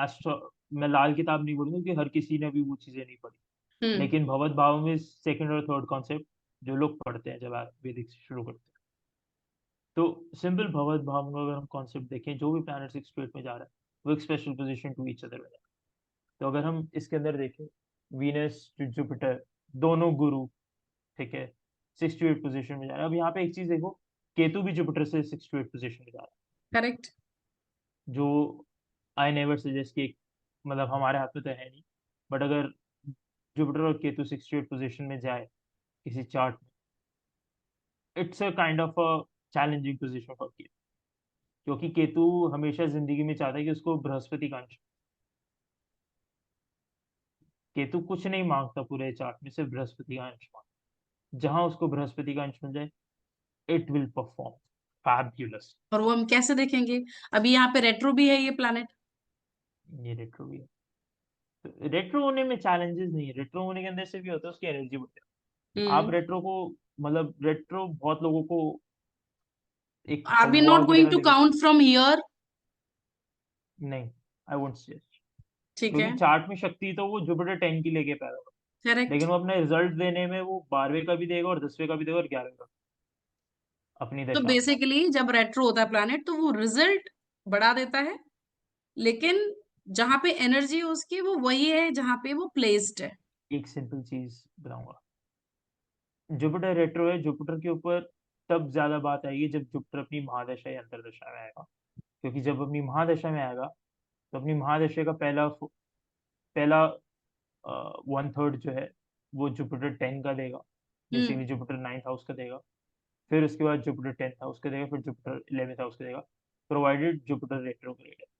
एस्ट्रो, मैं लाल किताब नहीं बोलूंगा क्योंकि हर किसी ने अभी वो चीजें नहीं पढ़ी। हम्म लेकिन भगवत भाव में सेकंड और थर्ड कॉन्सेप्ट जो लोग पढ़ते हैं जब आप वैदिक से शुरू करते हैं, तो सिंपल भगवत भाव में अगर हम कॉन्सेप्ट देखें, जो भी प्लैनेट 6 to 8 में जा रहा है वो एक special position to each other में जा रहा है। तो अगर हम इसके अंदर देखें, वीनस जुपिटर दोनों गुरु, ठीक है, 6 to 8 पोजीशन में जा रहा है। अब यहाँ पे एक चीज देखो, केतु भी जुपिटर से 6 to 8 पोजीशन में जा रहा करेक्ट। है, जो आई नेवर सजेस्ट कि मतलब हमारे हाथ में तो है नहीं, बट अगर जुपिटर और केतु 6 to 8 पोजीशन में जाए किसी चार्ट में, it's a kind of a challenging position for Ketu, क्योंकि केतु हमेशा जिंदगी में चाहता है कि उसको बृहस्पति का अंश। केतु कुछ नहीं मांगता पूरे चार्ट में, सिर्फ बृहस्पति का अंश मांगता। जहां उसको बृहस्पति का अंश मिल जाए, इट विल परफॉर्म फैब्यूलस। और वो हम कैसे देखेंगे? अभी यहाँ पे रेट्रो भी है ये प्लैनेट। ये रेट्रो भी है, तो रेट्रो होने में चैलेंजेस नहीं है, रेट्रो होने के अंदर से भी होता है उसकी एनर्जी बढ़ती है। आप हम्म रेट्रो को, मतलब रेट्रो बहुत लोगों को एक आर वी हलवा नॉट की गोइंग तरह टू लेके चल। Count from here? नहीं, आई वोंट सजेस्ट, ठीक क्योंकि है। चार्ट में शक्ति तो वो जुपिटर 10 की लेके पैदा होगा, करेक्ट। लेकिन वो अपने रिजल्ट देने में वो 12वें का भी देगा और 10वें का भी देगा और 11वें का, अपनी तो दशा में। बेसिकली जब रेट्रो होता है प्लैनेट तो वो रिजल्ट बढ़ा देता है, लेकिन जहां पे एनर्जी है उसकी वो वही है जहां पे वो प्लेस्ड है। एक सिंपल चीज बताऊंगा, जुपिटर रेट्रो है, जुपिटर के ऊपर तब ज्यादा बात आएगी जब जुपिटर अपनी महादशा या अंतरदशा में आएगा। क्योंकि जब अपनी महादशा में आएगा, तो अपनी महादशा का पहला पहला 1/3 जो है वो जुपिटर 10 का देगा, हम्म बेसिकली जुपिटर 9th हाउस का देगा। फिर उसके बाद जुपिटर 10th हाउस का देगा, फिर जुपिटर 11th हाउस का देगा, प्रोवाइडेड जुपिटर रेट्रोग्रेड है।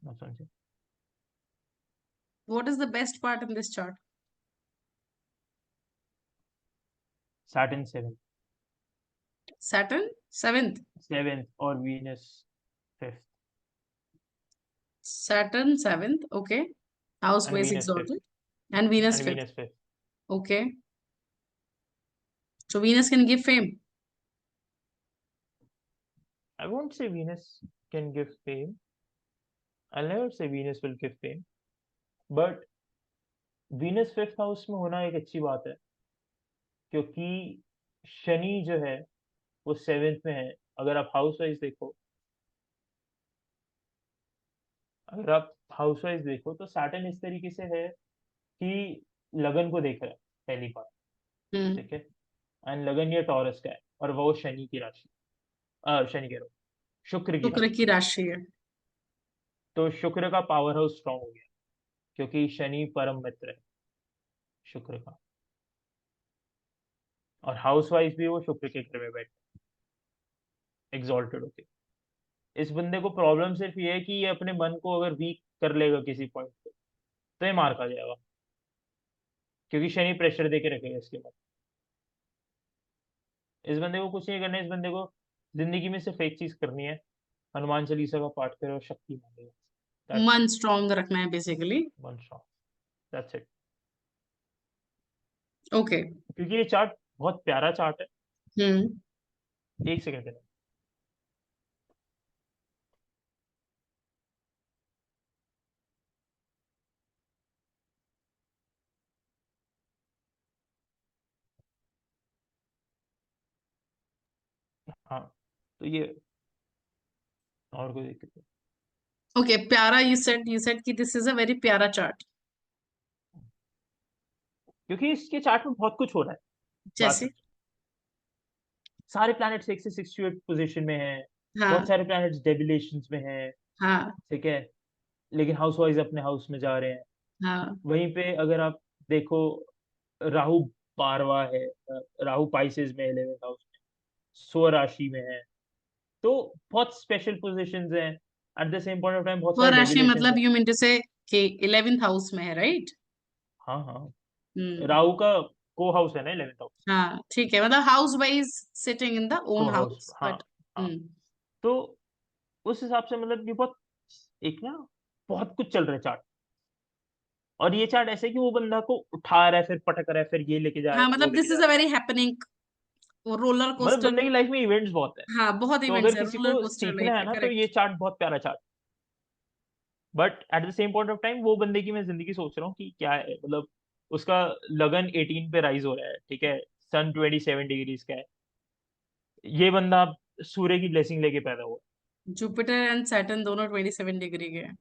ना समझे? What is the best part in this chart? Saturn 7th, Saturn 7th। 7th और Venus 5th, Saturn 7th, okay. House and wise Venus 5th, exalted and Venus and 5th। Venus 5th। Okay, so Venus can give fame. I won't say Venus can give fame. I'll never say Venus will give fame. But Venus 5th house में होना एक अच्छी बात है, क्योंकि शनि जो है वो 7th में है। अगर आप हाउस वाइज देखो, अगर आप हाउस वाइज देखो तो सैटर्न इस तरीके से है कि लगन को देख रहा है, पहली बात। हम्म ठीक है, एंड लगन ये टॉरस का है, और वो शनि की राशि, शनि कह रहा हूँ, शुक्र की शुक्र राशि। की राशि है। तो शुक्र का पावर हाउस स्ट्रांग हो गया, क्योंकि शनि परम मित्र है शुक्र का, और हाउस वाइज भी वो शुक्र के घर में बैठे एग्जॉल्टेड होके। इस बंदे को प्रॉब्लम सिर्फ ये है कि ये अपने मन को अगर वीक कर लेगा किसी पॉइंट पे, तो ये मार खा जाएगा, क्योंकि शनि प्रेशर दे के रखेगा इसके बाद। इस बंदे को कुछ नहीं करना है, इस बंदे को जिंदगी में सिर्फ एक चीज करनी है, हनुमान चालीसा का पाठ करे और शक्ति मांगे। दैट्स मन इट। स्ट्रांग रखना है basically. One strong, that's it. Okay. क्योंकि ये चार्ट बहुत प्यारा चार्ट है। हम्म एक सेकंड है। हाँ, तो ये और कोई दिक्कत नहीं। ओके, प्यारा, यू सेड कि दिस इज अ वेरी प्यारा चार्ट। क्योंकि इसके चार्ट में बहुत कुछ हो रहा है। बात जैसे? सच, सारे प्लैनेट्स 1 से 68 पोजीशन में हैं। बहुत हाँ। सारे प्लैनेट्स डेविलेशंस में हैं। हाँ। ठीक है, लेकिन हाउस वाइज अपने हाउस में जा रहे हैं। हाँ। वहीं पे अगर आप देखो, राहु 12वां है, राहु पाइसेस में 11th हाउस में, स्व राशि में है। तो बहुत स्पेशल पोजीशंस हैं। At the same point of time बहुत सारे स्वराशि डेविलेशंस मतलब हैं। यू मीन टू से कि 11th हाउस में है, राइट? हाँ हाँ, हम्म। राहु का को हाउस है ना 11th हाउस। हाँ ठीक है, मतलब house wise sitting in the own को हाउस, हाउस, हाँ। बट। हाँ, हम्म। तो उस हिसाब से मतलब ये बहुत, एक ना, बहुत कुछ चल रहा है चार्ट। और ये चार्ट ऐसे है कि वो बंदा को उठा रहा है, फिर पटक रहा है, फिर ये लेके जा रहा हाँ, है, वो मतलब लेके दिस जा इज अ रहा है। वेरी हैपनिंग रोलर मतलब कोस्टर। बंदे की लाइफ में इवेंट्स बहुत है। हाँ, बहुत तो इवेंट्स अगर है, किसी रोलर को कोस्टर सीखना लाइफ है है, ना, तो ये करेक्ट। चार्ट बहुत प्यारा chart. But at the same point of time वो बंदे की मैं जिंदगी सोच रहा हूँ कि क्या है, मतलब उसका लगन 18 पे राइज हो रहा है, ठीक है, सन 27 डिग्रीज का है। ये बंदा सूर्य की ब्लेसिंग लेके पैदा हुआ। जुपिटर एंड सैटर्न दोनों 27 डिग्री के हैं।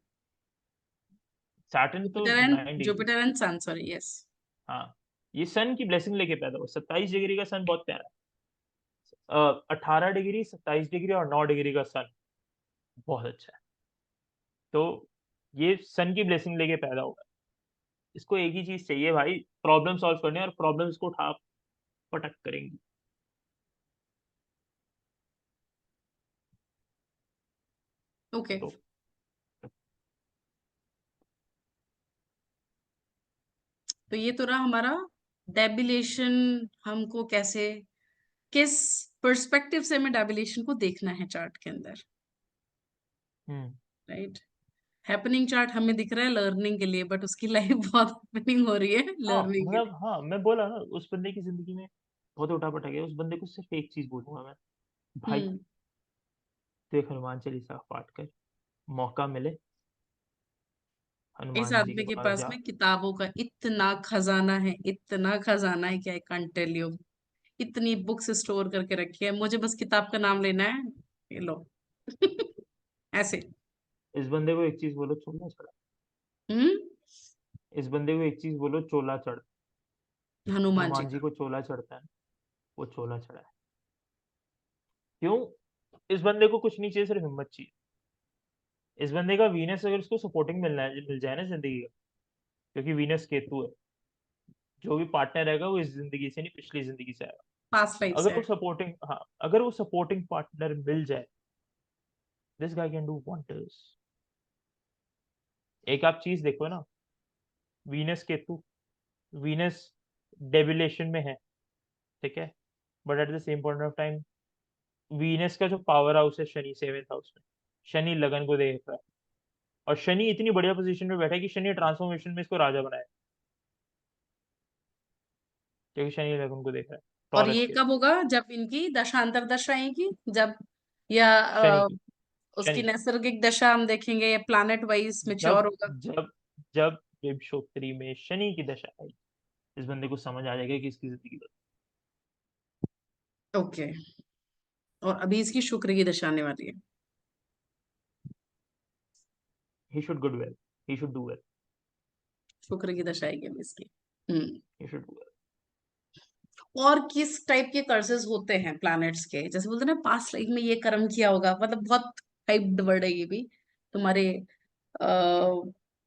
सैटर्न तो Jupiter and 9 degree. Jupiter and sun, sorry, yes. हाँ, ये सन की ब्लेसिंग लेके पैदा हुआ। 27 डिग्री का सन बहुत प्यारा है। 18 डिग्री, 27 डिग्री और 9 डिग्री का सन बहुत अच्छा है। तो ये सन की ब्लेसिंग लेके पैदा हुआ है। इसको एक ही चीज चाहिए भाई, प्रॉब्लम सॉल्व करने, और प्रॉब्लम्स को उठा पटक करेंगी। ओके, तो तो ये तो रहा हमारा डेबिलेशन। हमको कैसे, किस पर्सपेक्टिव से हमें डेबिलेशन को देखना है चार्ट के अंदर, हम्म। राइट? हैपनिंग चार्ट हमें दिख रहा है लर्निंग के लिए, बट उसकी लाइफ बहुत हैपनिंग हो रही है हाँ लर्निंग के लिए। मतलब, हाँ मैं बोला ना, उस बंदे की जिंदगी में बहुत उठापटक है। उस बंदे को सिर्फ एक चीज बोलूंगा मैं, भाई हम्म। तू एक हनुमान चालीसा पाठ कर, मौका मिले इस हनुमान जी के आदमी के पास पास जा। में किताबों का इतना खजाना है, इतना खजाना है कि आई कांट टेल यू। इतनी बुक्स स्टोर करके रखी है, मुझे बस किताब का नाम लेना है, ये लो। ऐसे। इस बंदे को एक चीज बोलो, चोला चढ़ा। हम्म। इस बंदे को एक चीज बोलो, चोला चढ़। हनुमान जी हनुमान जी का। को चोला चढ़ता है, वो चोला चढ़ा है। क्यों? इस बंदे को कुछ नहीं चाहिए, सिर्फ हिम्मत चाहिए। इस बंदे का वीनस अगर उसको सपोर्टिंग मिल जाए ना जिंदगी का, क्योंकि वीनस केतु है, जो भी पार्टनर रहेगा वो इस जिंदगी से नहीं, पिछली जिंदगी से आएगा। पास्ट लाइफ अगर से वो है। सपोर्टिंग, हाँ, अगर वो सपोर्टिंग पार्टनर मिल जाए, this guy can do wonders. एक आप चीज देखो ना, वीनस केतु, वीनस डेबिलेशन में है, ठीक है, but at the same point of time Venus का जो पावर हाउस है शनि, 7th हाउस में, शनि लगन को देख रहा है। और शनि इतनी बढ़िया पोजीशन में बैठा है कि शनि ट्रांसफॉर्मेशन में इसको राजा बनाया, क्योंकि शनि लगन को देख रहा है, और टॉरस ये के। कब होगा? जब इनकी दशांतर दशा आएगी, जब, या शनि की, उसकी शनि, नैसर्गिक दशा हम देखेंगे, या प्लैनेट वाइज जब मेच्योर होगा? जब जब विषुवक्री में शनि की दशा आई, इस बंदे को समझ आ जाएगा कि इसकी जिंदगी बदल। ओके। और अभी इसकी शुक्र की दशा आने वाली है। He should good well, he should do well, शुक्र की दशा आएगी अभी इसकी। Hmm. He should do well. और किस टाइप के कर्सेस होते हैं प्लैनेट्स के? जैसे बोलते हैं ना, पास्ट लाइफ में ये कर्म किया होगा, मतलब बहुत हाइप्ड वर्ड है ये भी। तुम्हारे आ,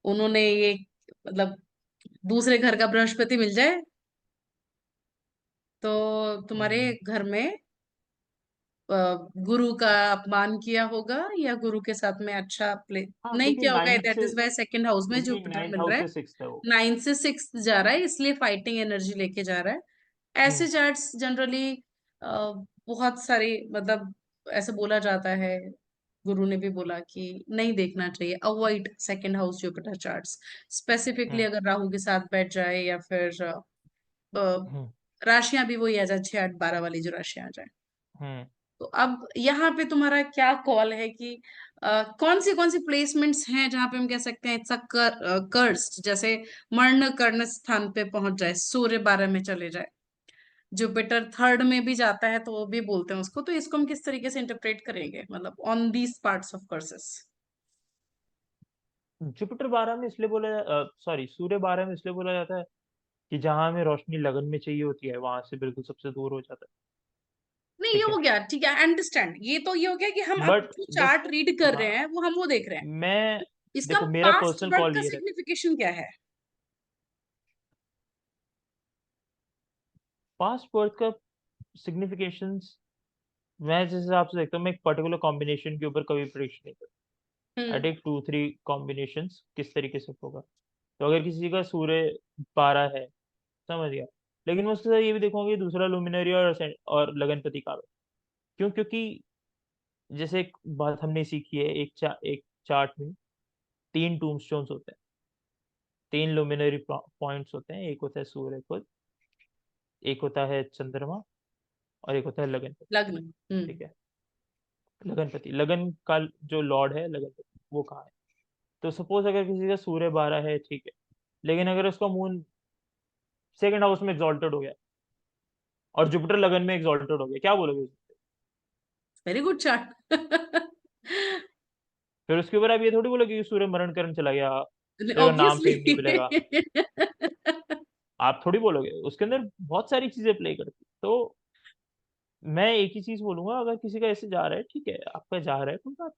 उन्होंने ये, मतलब दूसरे घर का बृहस्पति मिल जाए तो तुम्हारे हम्म। घर में अ, गुरु का अपमान किया होगा, या गुरु के साथ में अच्छा प्ले हाँ, नहीं क्योंकि किया होगा। नाइन्थ दैट से, इज वाई सेकंड हाउस में क्योंकि जुपिटर नाइन्थ मिल हाउस रहा है। से 6th है वो। 9 से 6 जा रहा है, इसलिए फाइटिंग एनर्जी लेके जा रहा है। ऐसे हम्म। चार्ट्स जनरली बहुत सारी, मतलब ऐसे बोला जाता है, गुरु ने भी बोला कि नहीं देखना चाहिए, avoid second house Jupiter charts. Specifically hmm. अगर राहु के साथ बैठ जाए, या फिर हम्म। राशियां भी वही आ जाए, 6 8 12 वाली जो राशियां आ जाए। हम्म। तो अब यहाँ पे तुम्हारा क्या कॉल है कि कौन सी प्लेसमेंट्स हैं जहां पे हम कह सकते हैं इट्स अ कर्स? जैसे मर्ण कर्ण स्थान पे पहुंच जाए, सूर्य 12 में चले जाए, जुपिटर थर्ड में भी जाता है, तो वो भी बोलते हैं उसको। तो इसको हम किस तरीके से इंटरप्रेट करेंगे, मतलब on these parts of curses? Jupiter 12 में इसलिए बोला, सॉरी, सूर्य 12 में इसलिए बोला जाता है कि जहां हमें रोशनी लगन में चाहिए होती है वहां से बिल्कुल सबसे दूर हो जाता है। नहीं ये ठीक हो है। गया, ठीक है, अंडरस्टैंड, ये तो ये हो गया कि हम अब बट जो देख, चार्ट रीड कर रहे हाँ, हैं वो हम वो देख रहे हैं। मैं, इसका देखो मेरा पास्ट पर्सनल बर्थ कॉल का ये रहता सिग्निफिकेशन क्या है? है, पास्ट बर्थ का सिग्निफिकेशंस, मैं जिस हिसाब से देखता हूँ, मैं एक पर्टिकुलर कॉम्बिनेशन के ऊपर कभी प्रेडिक्शन नहीं करता। आई हम्म। टेक 2-3 कॉम्बिनेशंस किस तरीके से होगा। तो अगर किसी का सूर्य 12 है, समझ गया, लेकिन मैं उसके साथ ये भी देखूंगा कि दूसरा लुमिनरी और लगनपति का है। क्यों? क्योंकि जैसे एक बात हमने सीखी है, एक चार्ट में 3 टूम्बस्टोन्स होते हैं, 3 लुमिनरी पॉइंट्स होते हैं, एक होता है सूर्य खुद, एक होता है चंद्रमा, और एक होता है लगनपति। लग्न। ठीक है। लगनपति, लगन का जो लॉर्ड है लगनपति, वो कहाँ है? तो सपोज अगर किसी का सूर्य 12 है, ठीक है, लेकिन अगर उसका मून सेकंड हाउस में एग्जॉल्टेड हो गया और जुपिटर लगन में एग्जॉल्टेड हो गया, क्या बोलोगे उसे? Very good chart. फिर उसके ऊपर आप ये थोड़ी बोलोगे कि सूर्य मरण करण चला गया, तेरे को नाम ऑब्वियसली। फेम नहीं मिलेगा। आप थोड़ी बोलोगे, उसके अंदर बहुत सारी चीजें प्ले करती। तो मैं एक ही चीज बोलूंगा, अगर किसी का ऐसे जा रहा है, ठीक है, आपका जा रहा है, कोई बात,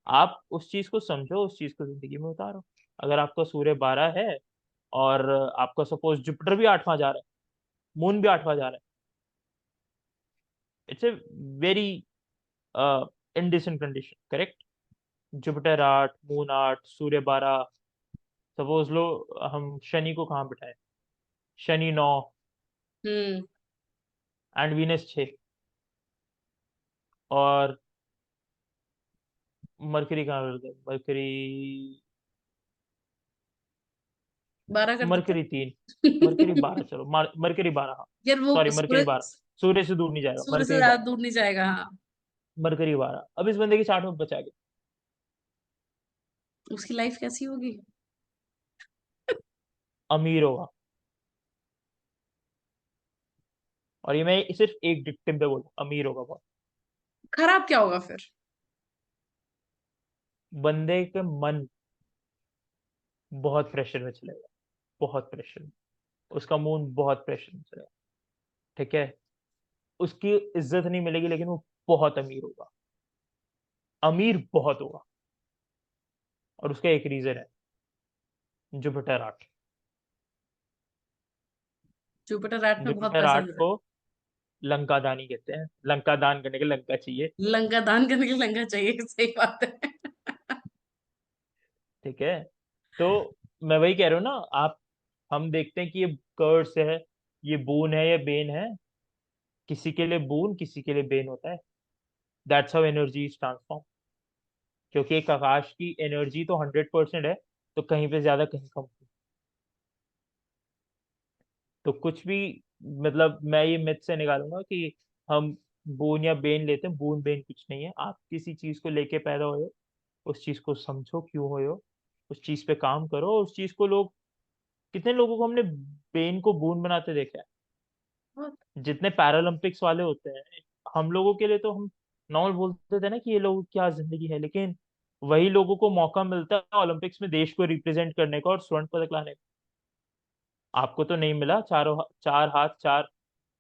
आप उस चीज को समझो, उस चीज को जिंदगी में उतारो। अगर आपका सूर्य 12 है और आपका सपोज जुपिटर भी 8वां जा रहा है, मून भी 8वां जा रहा है, it's a very indecent condition, correct? Jupiter 8, moon 8, सूर्य 12। सपोज लो हम शनि को कहाँ बिठाए, शनि 9 हम्म। एंड वीनस 6, और मरकरी कहाँ रहता है? मरकरी, 12 कर देते मरकरी 3, मरकरी हैं। 12, चलो मरकरी 12, हाँ, यार वो सॉरी, मरकरी सूर्य, 12, सूर्य से दूर नहीं जाएगा, सूर्य से मरकरी ज्यादा 12, दूर नहीं जाएगा, हाँ। मरकरी 12। अब इस बंदे की चार्ट में बचा गया, उसकी लाइफ कैसी होगी? अमीर होगा। और ये मैं सिर्फ एक डिक्टिम पे बोलूँ, अमीर होगा बहुत। खराब क्या होगा फिर? बंदे के मन बहुत प्रेशर में चलेगा, बहुत प्रेशर में, उसका मून बहुत प्रेशर में चलेगा। ठीक है। उसकी इज्जत नहीं मिलेगी, लेकिन वो बहुत अमीर होगा, अमीर बहुत होगा। और उसका एक रीजन है, जुपिटर 8। जुपिटर आर्ट में बहुत जुपिटर पैसा 8 दे रहा को लंका दानी कहते हैं, लंका दान करने के लिए लंका चाहिए। है। लंका दान करने के लिए लंका चाहिए, सही बात है। ठीक है। तो मैं वही कह रहा हूँ ना, आप, हम देखते हैं कि ये कर्स है, ये बून है, ये बेन है। किसी के लिए बून, किसी के लिए बेन होता है। That's how energy is transform. क्योंकि एक आकाश की एनर्जी तो 100% है, तो कहीं पे ज्यादा कहीं कम। तो कुछ भी, मतलब मैं ये मिथ से निकालूंगा कि हम बून या बेन लेते हैं, बून बेन कुछ नहीं है। आप किसी चीज को लेके पैदा हुए हो, उस चीज को समझो क्यों हुए हो, उस चीज पे काम करो। उस चीज को लोग, कितने लोगों को हमने बेन को बून बनाते देखा है? बहुत। जितने पैरालंपिक्स वाले होते हैं, हम लोगों के लिए तो हम नॉर्मल बोलते थे ना कि ये लोग क्या जिंदगी है, लेकिन वही लोगों को मौका मिलता है ओलंपिक्स में देश को रिप्रेजेंट करने का और स्वर्ण पदक लाने का। आपको तो नहीं मिला, चारों 4 हाथ,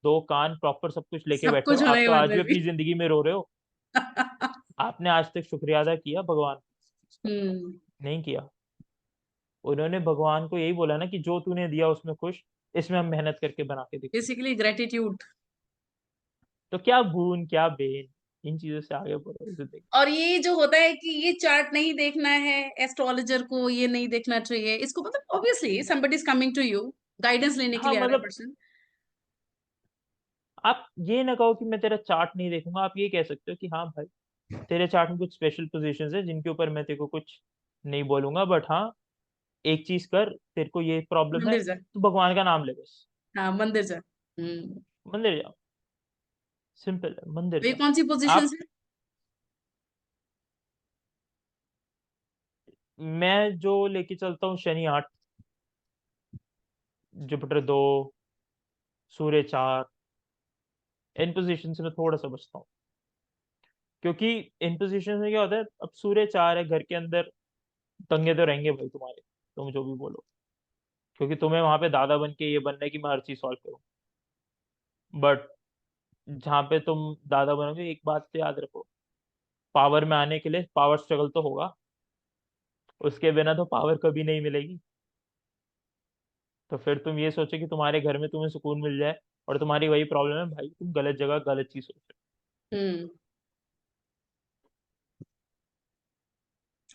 2 कान, प्रॉपर सब कुछ लेके सब बैठे हो, कुछ आप होने के तो बाद आज भी में भी। अपनी जिंदगी में रो रहे हो। आपने आज तक शुक्रिया अदा किया भगवान का? हम्म। नहीं किया। उन्होंने भगवान को यही बोला ना कि जो तूने दिया उसमें खुश, इसमें हम मेहनत करके बना के दिखा। Basically gratitude. तो क्या भून, क्या बेन, इन चीजों से आगे बढ़ो जिंदगी। और ये जो होता है कि ये चार्ट नहीं देखना है, एस्ट्रोलॉजर को ये नहीं देखना चाहिए, इसको मतलब obviously somebody is coming to you, guidance लेने के हाँ लिए आ रहा है मतलब, पर्सन। आप ये ना कहो कि मैं तेरा चार्ट नहीं देखूंगा, आप ये कह सकते हो कि हाँ भाई, तेरे चार्ट में कुछ स्पेशल पोजीशंस है जिनके ऊपर मैं तेरे को कुछ नहीं बोलूंगा, बट हाँ, एक चीज कर, तेरे को ये प्रॉब्लम है, मंदिर जा। तो भगवान का नाम ले बस। हाँ, मंदिर जा। हम्म। मंदिर जाओ, सिंपल है, मंदिर तो ये जाओ। कौन सी पोजीशन आप, है? मैं जो लेके चलता हूँ, शनि 8, जुपिटर 2, सूर्य 4, इन पोजीशन से मैं थोड़ा सा बचता हूँ। क्योंकि इन पोजीशन में क्या होता है, अब सूर्य 4 है घर के अंदर, तंगे तो रहेंगे भाई तुम्हारे, तुम जो भी बोलो, क्योंकि तुम्हें वहां पे दादा बन के ये बनना है कि मैं हर चीज सॉल्व करूँ। बट जहाँ पे तुम दादा बनोगे, एक बात तो याद रखो, पावर में आने के लिए पावर स्ट्रगल तो होगा, उसके बिना तो पावर कभी नहीं मिलेगी। तो फिर तुम ये सोचो कि तुम्हारे घर में तुम्हें सुकून मिल जाए, और तुम्हारी वही प्रॉब्लम है भाई, तुम गलत जगह गलत चीज सोच रहे हम्म।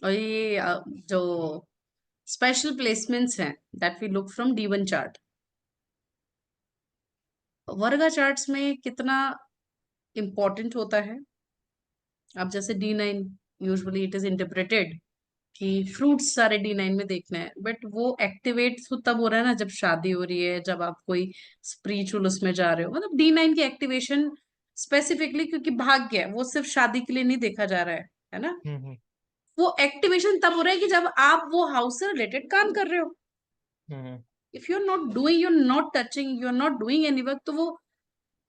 और ये जो स्पेशल प्लेसमेंट्स हैं that we look from D one chart, varga charts में कितना इम्पोर्टेंट होता है। अब जैसे D9, usually it is interpreted कि फ्रूट्स सारे D9 में देखने हैं, बट वो एक्टिवेट तो तब हो रहा है ना जब शादी हो रही है, जब आप कोई स्पिरिचुअल उसमें जा रहे हो। मतलब D9 की एक्टिवेशन स्पेसिफिकली, क्योंकि भाग्य है, वो सिर्फ शादी के लिए नहीं देखा जा रहा है ना। हो। वो एक्टिवेशन तब हो रहा है कि जब आप वो हाउस से रिलेटेड काम कर रहे हो। Hmm. If you are not doing, you are not touching, you are not doing any work, तो वो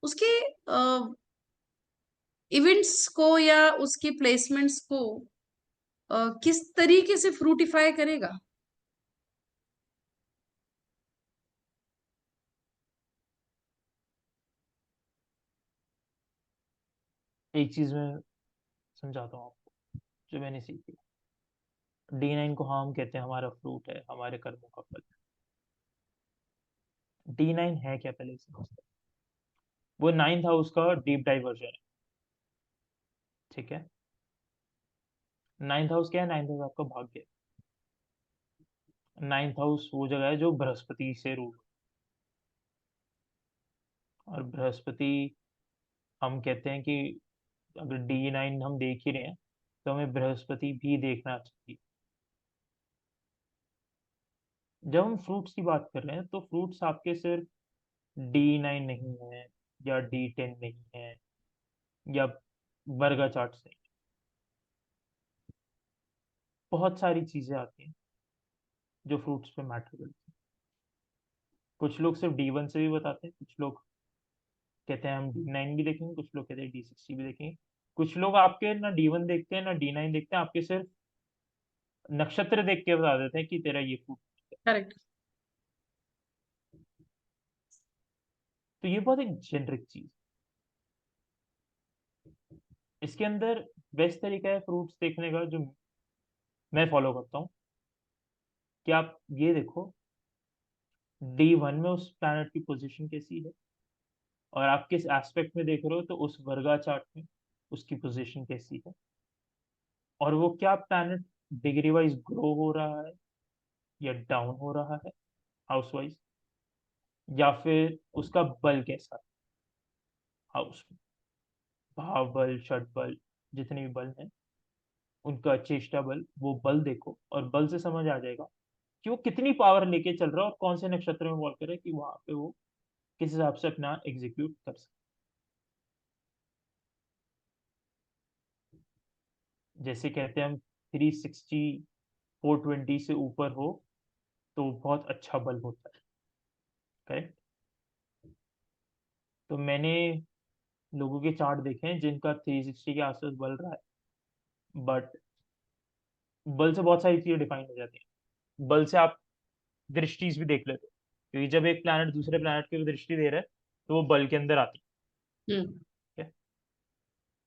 उसके इवेंट्स को या उसकी प्लेसमेंट्स को किस तरीके से फ्रूटिफाई करेगा। एक चीज मैं समझाता हूँ आपको, जो मैंने सीखी। D9 को हम कहते हैं हमारा फ्रूट है, हमारे कर्मों का फल। D9 है क्या, पहले समझते हैं। वो नाइन्थ हाउस का डीप डाइवर्जन है। ठीक है। नाइन्थ हाउस क्या है? नाइन्थ हाउस आपका भाग्य है। नाइन्थ हाउस वो जगह है जो बृहस्पति से रूल, और बृहस्पति, हम कहते हैं कि अगर D9 हम देख ही रहे हैं, तो हमें बृहस्पति भी देखना चाहिए। जब हम फ्रूट्स की बात कर रहे हैं, तो फ्रूट्स आपके सिर्फ D9 नहीं है, या D10 नहीं है, या वर्गा चार्ट से, बहुत सारी चीजें आती हैं जो फ्रूट्स पे मैटर करती हैं। कुछ लोग सिर्फ D1 से भी बताते हैं, कुछ लोग कहते हैं हम D9 भी देखेंगे, कुछ लोग कहते हैं D60 भी देखेंगे। कुछ लोग आपके ना D1 देखते हैं ना D9 देखते हैं, आपके सिर्फ नक्षत्र देख के बता देते हैं कि तेरा ये फ्रूट। करेक्ट। तो ये बहुत एक जेनरिक चीज। इसके अंदर बेस्ट तरीका है फ्रूट्स देखने का, जो मैं फॉलो करता हूँ, कि आप ये देखो D1 में उस प्लैनेट की पोजीशन कैसी है, और आप किस एस्पेक्ट में देख रहे हो, तो उस वर्गा चार्ट में उसकी पोजीशन कैसी है, और वो क्या प्लैनेट डिग्री वाइज ग्रो हो रहा है या डाउन हो रहा है हाउस वाइज, या फिर उसका बल कैसा है हाउस में। भाव बल, षट बल, जितने भी बल हैं, उनका चेष्टा बल, वो बल देखो, और बल से समझ आ जाएगा कि वो कितनी पावर लेके चल रहा है, और कौन से नक्षत्र में वॉक करे, कि वहां पे वो किस हिसाब से अपना एग्जीक्यूट कर सके। जैसे कहते हैं हम 360, 420 से ऊपर हो तो बहुत अच्छा बल होता है। करेक्ट। तो मैंने लोगों के चार्ट देखे हैं जिनका 360 के आसपास बल रहा है, बट बल से बहुत सारी चीजें डिफाइन हो जाती हैं। बल से आप दृष्टि भी देख लेते हो, क्योंकि जब एक प्लैनेट दूसरे प्लैनेट की दृष्टि दे रहा है, तो वो बल के अंदर आती हम्म। है।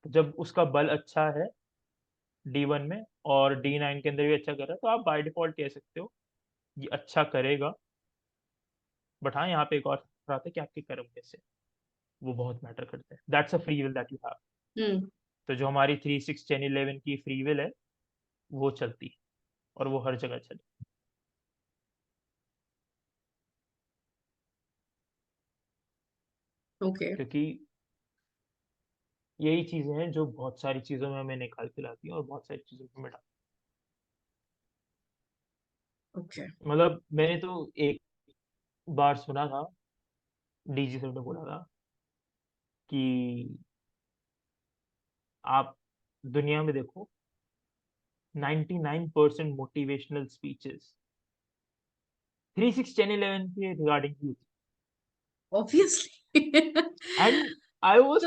तो जब उसका बल अच्छा है D1 में, और D9 के अंदर भी अच्छा कर रहा है, तो आप बाय डिफॉल्ट कह सकते हो ये अच्छा करेगा। बट हाँ, यहाँ पे एक और बात है कि आपके कर्म कैसे हैं, वो बहुत मैटर करते हैं। That's a free will that you have. Hmm. तो जो हमारी 3 6 10 11 की फ्री विल है, वो चलती है, और वो हर जगह चले। ओके। क्योंकि यही चीजें हैं जो बहुत सारी चीजों में हमें निकाल के लाती हैं, और बहुत सारी चीजों को मिटा। ओके। मतलब मैंने तो एक बार सुना था, DG सर ने बोला था कि आप दुनिया में देखो, 99% मोटिवेशनल स्पीचेस 3 6 10 11 के रिगार्डिंग की होती ऑब्वियसली। है। एंड आई वाज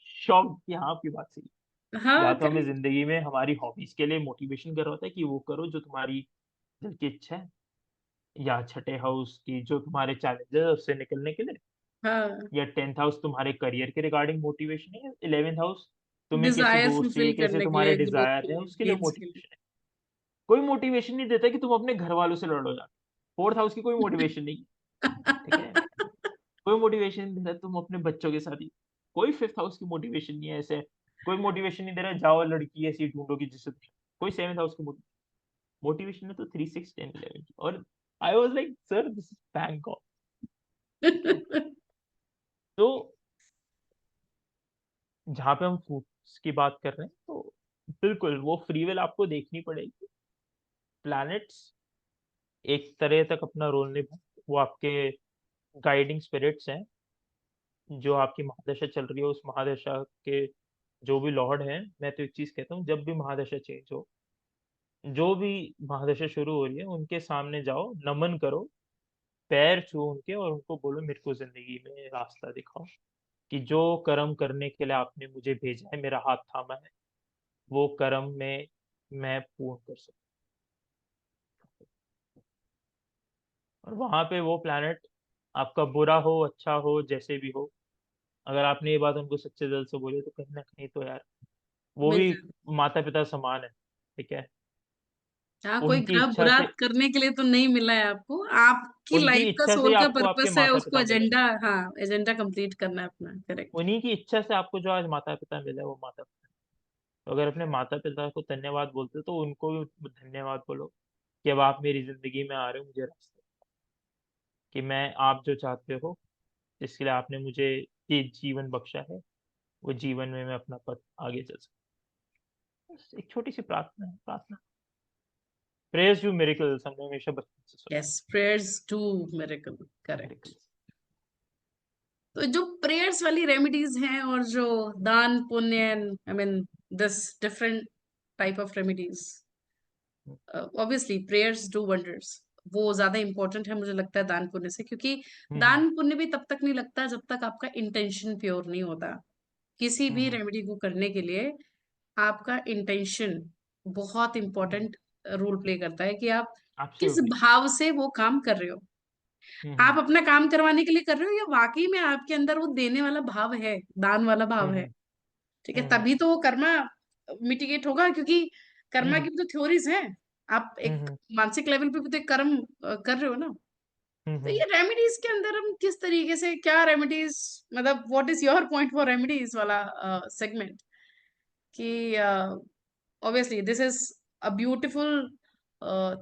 शॉक्ड कि हाँ, आपकी बात सही है। हाँ या तो हमें करेक्ट। जिंदगी में हमारी हॉबीज के लिए मोटिवेशन कर रहा होता है कि वो करो जो तुम्हारी दिल की इच्छा है, या छठे हाउस की जो तुम्हारे चैलेंजेस है उससे निकलने के लिए, हाँ, या 10th हाउस तुम्हारे करियर के रिगार्डिंग मोटिवेशन है, 11th हाउस तुम्हें किसी डिजायर दोस्त फुलफिल से कैसे करने के तुम्हारे लिए, ग्रोथ के डिजायर है लिए, उसके लिए गेम्स के लिए। मोटिवेशन है। कोई मोटिवेशन नहीं देता कि तुम अपने घर वालों से लड़ो जाके। 4th हाउस की कोई मोटिवेशन नहीं। ठीक है, कोई मोटिवेशन नहीं दे रहा तुम अपने बच्चों के साथ ही। कोई 5th हाउस की मोटिवेशन नहीं है ऐसे। कोई मोटिवेशन नहीं दे रहा जाओ लड़की ऐसी ढूंढो कि जिससे कोई 7th हाउस की मोटिवेशन है तो 3 6 10 11 की। और I was like sir this is Bangkok. ठीक है, तो जहाँ पे हम फूड्स की बात कर रहे हैं तो बिल्कुल वो फ्री विल आपको देखनी पड़ेगी। प्लैनेट्स एक तरह तक अपना रोल निभा, वो आपके गाइडिंग स्पिरिट्स हैं। जो आपकी महादशा चल रही है उस महादशा के जो भी लॉर्ड हैं, मैं तो एक चीज कहता हूँ, जब भी महादशा चेंज हो, जो भी महादशा शुरू हो रही है उनके सामने जाओ, नमन करो, पैर छू उनके और उनको बोलो मेरे को जिंदगी में रास्ता दिखाओ, कि जो कर्म करने के लिए आपने मुझे भेजा है, मेरा हाथ थामा है, वो कर्म में मैं पूर्ण कर सकूं। और वहां पे वो प्लैनेट आपका बुरा हो अच्छा हो जैसे भी हो, अगर आपने ये बात उनको सच्चे दिल से बोली तो कहीं ना कहीं तो यार वो मिल भी जाए। माता पिता समान है। ठीक है, हाँ, कोई उनकी ग्रह इच्छा बुरा से, करने के लिए तो नहीं मिला है आपको। आपकी उनकी लाइफ का इच्छा से ही सोल का आपको आपके पर्पस है, माता उसको पिता मिले। एजेंडा, हाँ एजेंडा कंप्लीट करना है अपना, करेक्ट। उन्हीं की इच्छा से आपको जो आज माता पिता मिले वो माता पिता। तो अगर अपने माता पिता को धन्यवाद बोलते हो तो उनको भी धन्यवाद बोलो कि अब आप मेरी जिंदगी में आ रहे हो मुझे रास्ते, कि मैं आप जो चाहते हो जिसके लिए आपने मुझे ये जीवन बख्शा है, वो जीवन में मैं अपना पथ आगे चल सकूं। बस एक छोटी सी प्रार्थना है, प्रार्थना। प्रेयर्स डू मिरेकल्स हमने हमेशा बचपन से सुना यस, प्रेयर्स टू मिरेकल, है। करेक्ट। मिरेकल्स। तो जो प्रेयर्स वाली रेमेडीज हैं और जो दान पुण्य, आई mean this different type of remedies, obviously prayers do wonders, वो ज्यादा इंपॉर्टेंट है मुझे लगता है दान पुण्य से, क्योंकि हम्म दान पुण्य भी तब तक नहीं लगता जब तक आपका इंटेंशन प्योर नहीं होता। किसी भी हम्म रेमेडी को करने के लिए आपका इंटेंशन बहुत इंपॉर्टेंट रोल प्ले करता है, कि आप किस एब्सोल्युटली। भाव से वो काम कर रहे हो। हम्म आप अपना काम करवाने के लिए कर रहे हो या वाकई में आपके अंदर वो देने वाला भाव है, दान वाला भाव है। हम्म ठीक है, हम्म तभी तो वो कर्मा मिटिगेट होगा, क्योंकि कर्मा हम्म की भी तो थ्योरीज हैं। आप एक हम्म मानसिक लेवल पे भी तो एक कर्म कर रहे हो ना। तो हम्म ये रेमेडीज के अंदर हम किस तरीके से, क्या रेमेडीज, मतलब what is your point for remedies वाला सेगमेंट, कि obviously this is a beautiful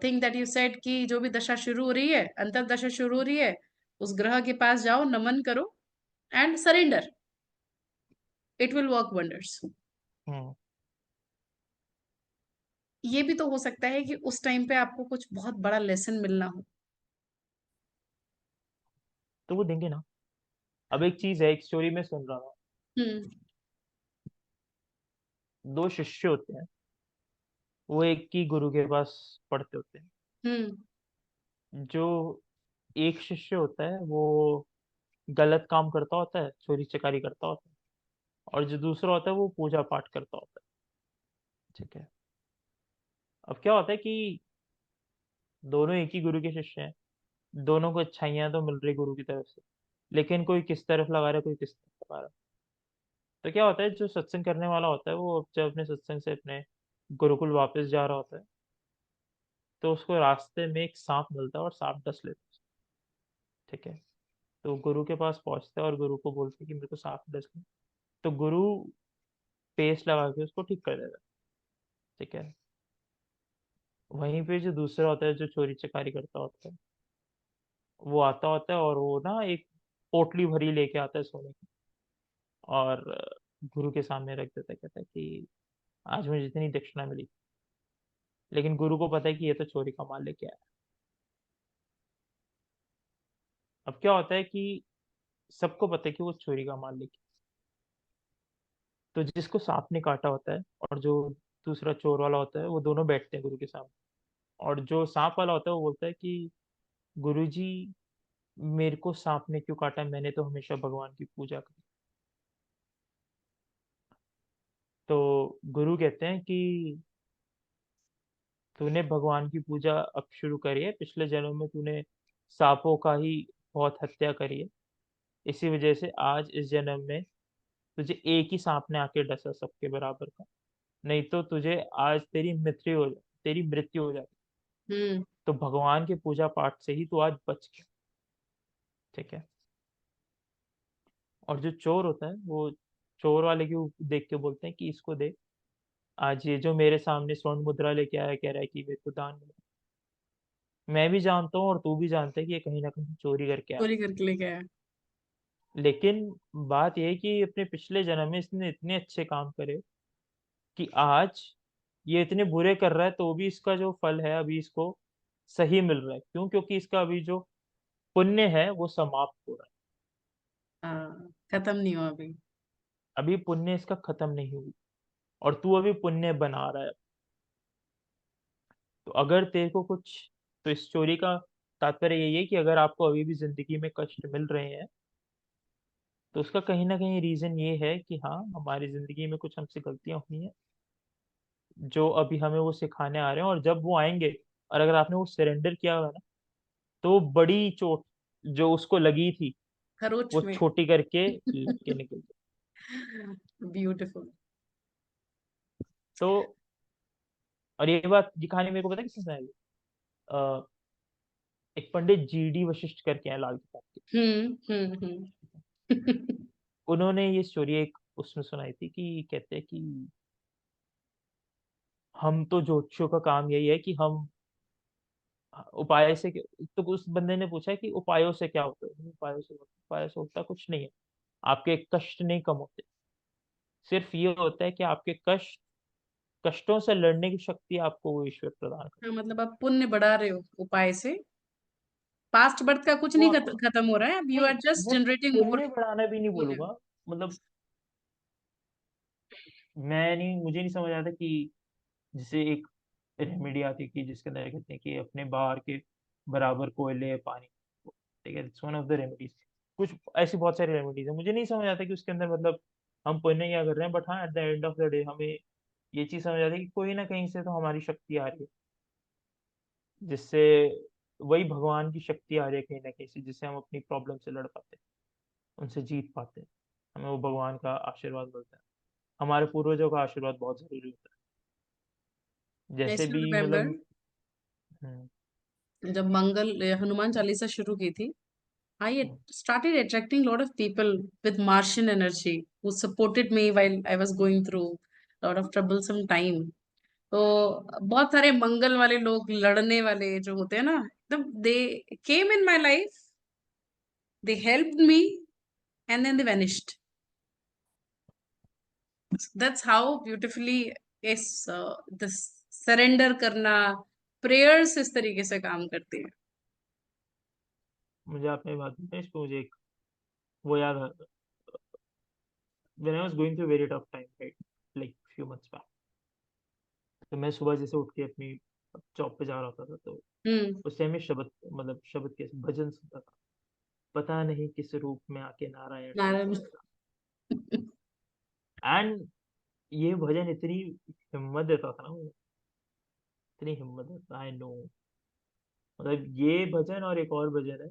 thing that you said, कि जो भी दशा शुरू हो रही है, अंतर दशा शुरू हो रही है, उस ग्रह के पास जाओ, नमन करो and surrender, it will work wonders. Hmm. ये भी तो हो सकता है कि उस टाइम पे आपको कुछ बहुत बड़ा लेसन मिलना हो। तो वो देंगे ना। अब एक चीज है, एक स्टोरी में सुन रहा था। हम्म। दो शिष्य होते हैं, वो एक ही गुरु के पास पढ़ते होते हैं। हम्म। जो एक शिष्य होता है वो गलत काम करता होता है, चोरी चकारी करता होता है, और जो दूसरा होता है वो पूजा पाठ करता होता है। ठीक है, अब क्या होता है कि दोनों एक ही गुरु के शिष्य हैं, दोनों को अच्छाइयाँ तो मिल रही गुरु की तरफ से, लेकिन कोई किस तरफ लगा रहा है, कोई किस तरफ लगा रहा है। तो क्या होता है, जो सत्संग करने वाला होता है वो जब अपने सत्संग से अपने गुरुकुल वापस जा रहा होता है तो उसको रास्ते में एक सांप मिलता है और सांप डस लेता है। ठीक है, तो गुरु के पास पहुंचता है और गुरु को बोलते हैं कि मेरे को सांप डस गया। तो गुरु पेस्ट लगा के उसको ठीक कर देता है। ठीक है, वहीं पे जो दूसरा होता है जो चोरी चकारी करता होता है, वो आता होता है और वो ना एक पोटली भरी लेके आता है सोने की, और गुरु के सामने रख देता है, कहता है कि आज मुझे जितनी दक्षिणा मिली। लेकिन गुरु को पता है कि ये तो चोरी का माल लेके आया। अब क्या होता है कि सबको पता है कि वो चोरी का माल लेके, तो जिसको सांप ने काटा होता है और जो दूसरा चोर वाला होता है वो दोनों बैठते हैं गुरु के सामने। और जो सांप वाला होता है वो बोलता है कि गुरु जी, मेरे को सांप ने क्यों काटा, मैंने तो हमेशा भगवान की पूजा करी। तो गुरु कहते हैं कि तूने भगवान की पूजा अब शुरू करी है, पिछले जन्म में तूने सांपों का ही बहुत हत्या करी है, इसी वजह से आज इस जन्म में तुझे एक ही सांप ने आके डसा सबके बराबर का, नहीं तो तुझे आज तेरी मृत्यु हो जाती। हम्म। तो भगवान के पूजा पाठ से ही तू आज बच गया। ठीक है। और जो चोर होता है वो चोर वाले को देख के बोलते हैं कि इसको देख, आज ये जो मेरे सामने स्वर्ण मुद्रा लेके आया, कह रहा है कि मेरे को दान मिला। मैं भी जानता हूँ और तू भी जानता है कि ये कहीं ना कहीं चोरी करके आया। चोरी करके लेके आया। लेकिन बात यह है कि अपने पिछले जन्म में इसने इतने अच्छे काम करे कि आज ये इतने बुरे कर रहा है, तो भी इसका जो फल है अभी इसको सही मिल रहा है। क्यों? क्योंकि इसका अभी जो पुण्य है वो समाप्त हो रहा है। हाँ, खत्म नहीं हुआ अभी। अभी पुण्य इसका खत्म नहीं हुई, और तू अभी पुण्य बना रहा है। तो अगर तेरे को कुछ, तो इस स्टोरी का तात्पर्य यही है कि अगर आपको अभी भी जिंदगी में कष्ट मिल रहे हैं, तो उसका कहीं ना कहीं रीजन ये है कि हाँ, हमारी जिंदगी में कुछ हमसे गलतियां हुई हैं, जो अभी हमें वो सिखाने आ रहे हैं। और जब वो आएंगे, और अगर आपने वो सरेंडर किया हुआ है ना, तो बड़ी चोट जो उसको लगी थी खरोच वो में। छोटी करके लेके निकल गई। ब्यूटीफुल। तो और ये कहानी मेरे को पता है किसने सुनाई? अ, एक पंडित GD वशिष्ठ करके हैं लाल किताब के। हम्म। उन्होंने ये स्टोरी एक उसमें सुनाई थी कि कहते हैं कि हम तो ज्योतिषियों का काम यही है कि हम उपाय से तो उस बंदे ने पूछा कि उपायों से क्या होता है? उपायों से होता कुछ नहीं है, आपके कष्ट नहीं कम होते। सिर्फ ये होता है कि आपके कष्टों से लड़ने की शक्ति आपको वो ईश्वर प्रदान हाँ, करता मतलब आप पुण्य बढ़ा रहे हो उपाय से। पास्ट बर्थ का कुछ है। वो नहीं आपको, खत्म हो रहा है, अब यू नहीं, आर जस्ट मैं जनरेटिंग मोर पुण्य बढ़ाना भी नहीं पुण्य। बोलूंगा। मतलब मैं नहीं, मुझे नहीं समझ आता कि जैसे एक रेमेडी आती है कि जिसके अंदर कहते हैं कि अपने बाहर के बराबर कोयले पानी, ठीक है, it's one of the remedies. कुछ ऐसी बहुत सारी रेमेडीज है, मुझे नहीं समझ आता कि उसके अंदर मतलब हम पुण्य क्या कर रहे हैं। बट हाँ, at the end of the day हमें ये चीज समझ आती है कि कोई ना कहीं से तो हमारी शक्ति आ रही है, जिससे वही भगवान की शक्ति आ रही है कहीं ना कहीं से, जिससे हम अपनी प्रॉब्लम से लड़ पाते हैं, उनसे जीत पाते हैं। हमें वो भगवान का आशीर्वाद मिलता है। हमारे पूर्वजों का आशीर्वाद बहुत जरूरी होता है, आई जैसे स्टिल भी रिमेम्बर, मतलब। हम्म, जब हनुमान चालीसा शुरू की थी, I had hmm, started attracting a lot of people with Martian energy who supported me while I was going through a lot of troublesome time. तो बहुत सारे मंगल वाले लोग, लड़ने वाले जो होते हैं ना, एकदम दे came in my life, they helped me, and then they vanished. That's how beautifully is this surrender करना, prayers इस तरीके से काम करती है। मुझे आपने बात बताई, इस पे मुझे एक वो याद आ, when I was going through a very tough time, right, like few months back, तो मैं सुबह जैसे उठ के अपनी जॉब पे जा रहा होता था, तो हम्म। उस टाइम में शब्द, मतलब शब्द के भजन सुनता था। पता नहीं किस रूप में आके नारायण ने नारायण। सोएगा। एंड ये भजन इतनी हिम्मत देता था ना मुझे, इतनी हिम्मत देता, आई नो। मतलब ये भजन और एक और भजन है,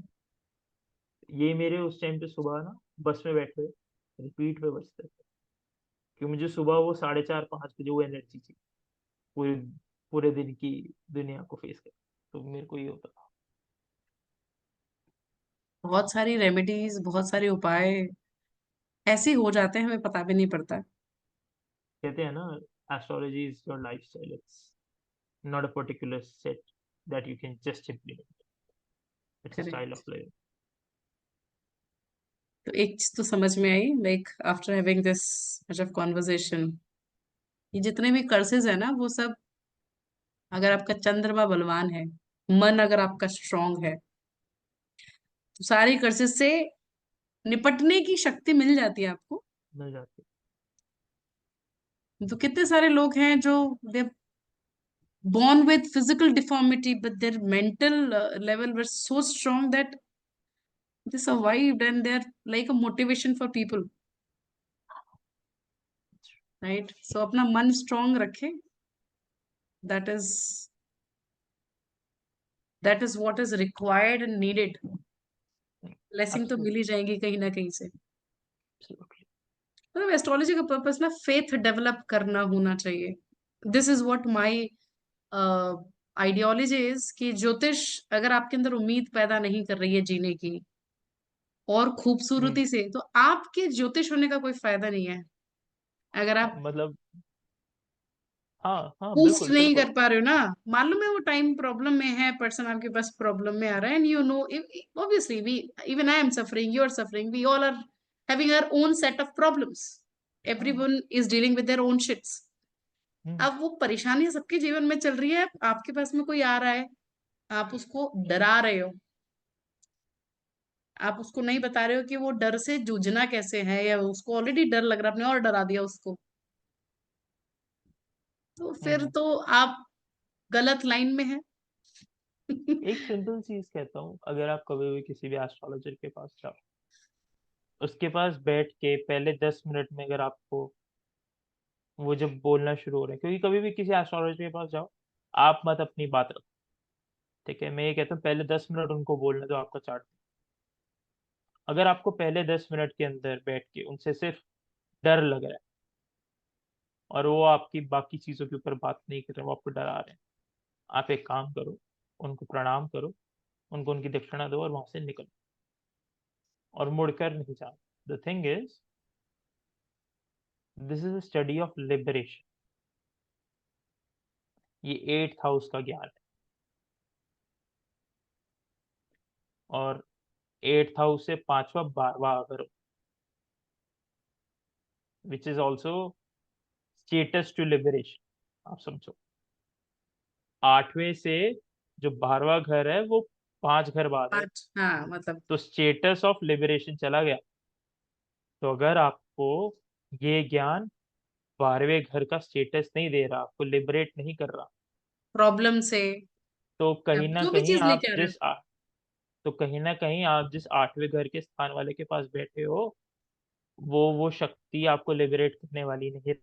ये मेरे उस टाइम पे सुबह ना बस में बैठे रिपीट पे बजते थे, कि मुझे सुबह वो 4:30 5 बजे वो एनर्जी चाहिए पूरे पूरे दिन की दुनिया को फेस कर। तो मेरे को ये होता था। बहुत सारी रेमेडीज, बहुत सारे उपाय ऐसे हो जाते हैं, हमें पता भी नहीं पड़ता। कहते हैं ना, astrology is your life style, it's not a particular set that you can just implement, it's a style correct. Of living. तो एक चीज तो समझ में आई, like after having this much of conversation, ये जितने भी कर्सेस है ना, वो सब, अगर आपका चंद्रमा बलवान है, मन अगर आपका स्ट्रांग है, तो सारे कर्सेस से निपटने की शक्ति मिल जाती है आपको। मिल जाती तो कितने सारे लोग हैं जो दे born with physical deformity, but their mental level were so strong that they survived, and they're like a motivation for people. Right, so अपना मन स्ट्रांग रखे, that is that is what is required and needed. Blessing तो मिल absolutely. ही जाएगी कहीं ना कहीं से। एब्सोल्युटली। मतलब एस्ट्रोलॉजी का पर्पस ना फेथ डेवलप करना होना चाहिए। This is what my ideology is, कि ज्योतिष अगर आपके अंदर उम्मीद पैदा नहीं कर रही है जीने की और हम्म। खूबसूरती से, तो आपके ज्योतिष होने का कोई फायदा नहीं है। अगर आप मतलब हाँ हाँ, बूस्ट बिल्कुल नहीं बिल्कुल। कर पा रहे हो ना, मालूम है वो टाइम प्रॉब्लम में है, पर्सन आपके पास प्रॉब्लम में आ रहा है, and you know, obviously we, even I am suffering, you are suffering, we all are having our own set of problems, हाँ। Everyone is dealing with their own shits. Hmm. अब वो परेशानी सबके जीवन में चल रही है, आपके पास में कोई आ रहा है, आप उसको डरा रहे हो, आप उसको नहीं बता रहे हो कि वो डर से जूझना कैसे है, या उसको ऑलरेडी डर लग रहा है, आपने और डरा दिया उसको, तो फिर हम्म। तो आप गलत लाइन में है। एक सिंपल चीज कहता हूँ, अगर आप कभी भी किसी भी एस्ट्रोलॉजर के पास जाओ, उसके पास बैठ के पहले 10 मिनट में अगर आपको वो जब बोलना शुरू हो रहे हैं, क्योंकि कभी भी किसी एस्ट्रोलॉजर के पास जाओ, आप मत अपनी बात रखो। ठीक है, मैं ये कहता हूँ पहले 10 मिनट उनको बोलने दो आपका चार्ट। अगर आपको पहले 10 मिनट के अंदर बैठ के उनसे सिर्फ डर लग रहा है, और वो आपकी बाकी चीजों के ऊपर बात नहीं कर रहे, वो आपको डरा रहे हैं, आप एक काम करो, उनको प्रणाम करो, उनको उनकी दक्षिणा दो और वहां से निकलो, और मुड़कर नहीं जाना। The thing is, this is a study of liberation. ये 8th हाउस का ज्ञान है, और 8th हाउस से पांचवा 12वां अगर, which is also status to liberation. आप समझो, 8वें से जो 12वां घर है वो 5 घर बाद है, आज हाँ, मतलब तो स्टेटस ऑफ लिबरेशन चला गया। तो अगर आपको ये ज्ञान 12वें घर का स्टेटस नहीं दे रहा, आपको लिबरेट नहीं कर रहा, प्रॉब्लम से, तो कहीं आप ना जो भी कहीं चीज आप लेके आ रहे हो। तो कहीं ना कहीं आप जिस 8वें घर के स्थान वाले के पास बैठे हो, वो शक्ति आपको लिबरेट करने वाली नहीं है।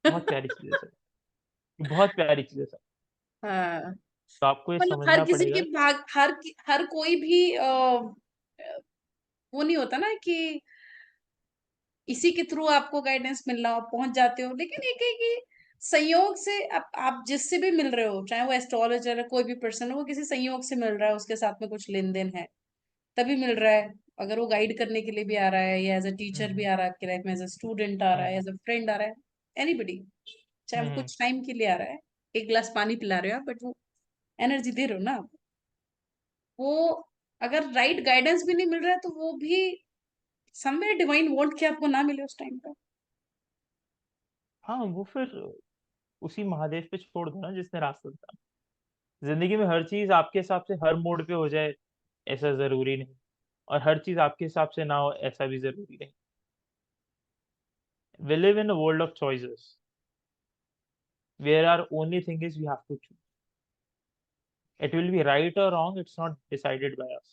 बहुत प्यारी चीज है सर, बहुत प्यारी चीज है सर। हाँ, तो आपको ये मतलब हर समझना किसी के पड़ेगा। भाग, हर कोई भी वो नहीं होता ना कि इसी के थ्रू आपको गाइडेंस मिल रहा हो, आप पहुंच जाते हो, लेकिन एक है कि संयोग से आप जिससे भी मिल रहे हो, चाहे वो एस्ट्रोलॉजर है, कोई भी पर्सन है, वो किसी संयोग से मिल रहा है, उसके साथ में कुछ लेन देन है, तभी मिल रहा है। अगर वो गाइड करने के लिए भी आ रहा है, या एज अ टीचर भी हम्म। आ रहा है आपकी लाइफ में, एज अ स्टूडेंट आ रहा है, हम्म। एज अ फ्रेंड आ रहा है, एनीबडी, चाहे वो हम्म। कुछ टाइम के लिए आ रहा है, एक गिलास पानी पिला रहे हो आप, बट वो एनर्जी दे रहे हो ना आप। वो अगर राइट गाइडेंस भी नहीं मिल रहा है, तो वो भी समवेयर डिवाइन वांट कि आपको ना मिले उस टाइम पे। हाँ, वो फिर उसी महादेव पे छोड़ दो ना जिसने रास्ता बताया। जिंदगी में हर चीज आपके हिसाब से हर मोड पे हो जाए, ऐसा जरूरी नहीं, और हर चीज आपके हिसाब से ना हो, ऐसा भी जरूरी नहीं। We live in a world of choices, where our only thing is we have to choose. It will be right or wrong, it's not decided by us.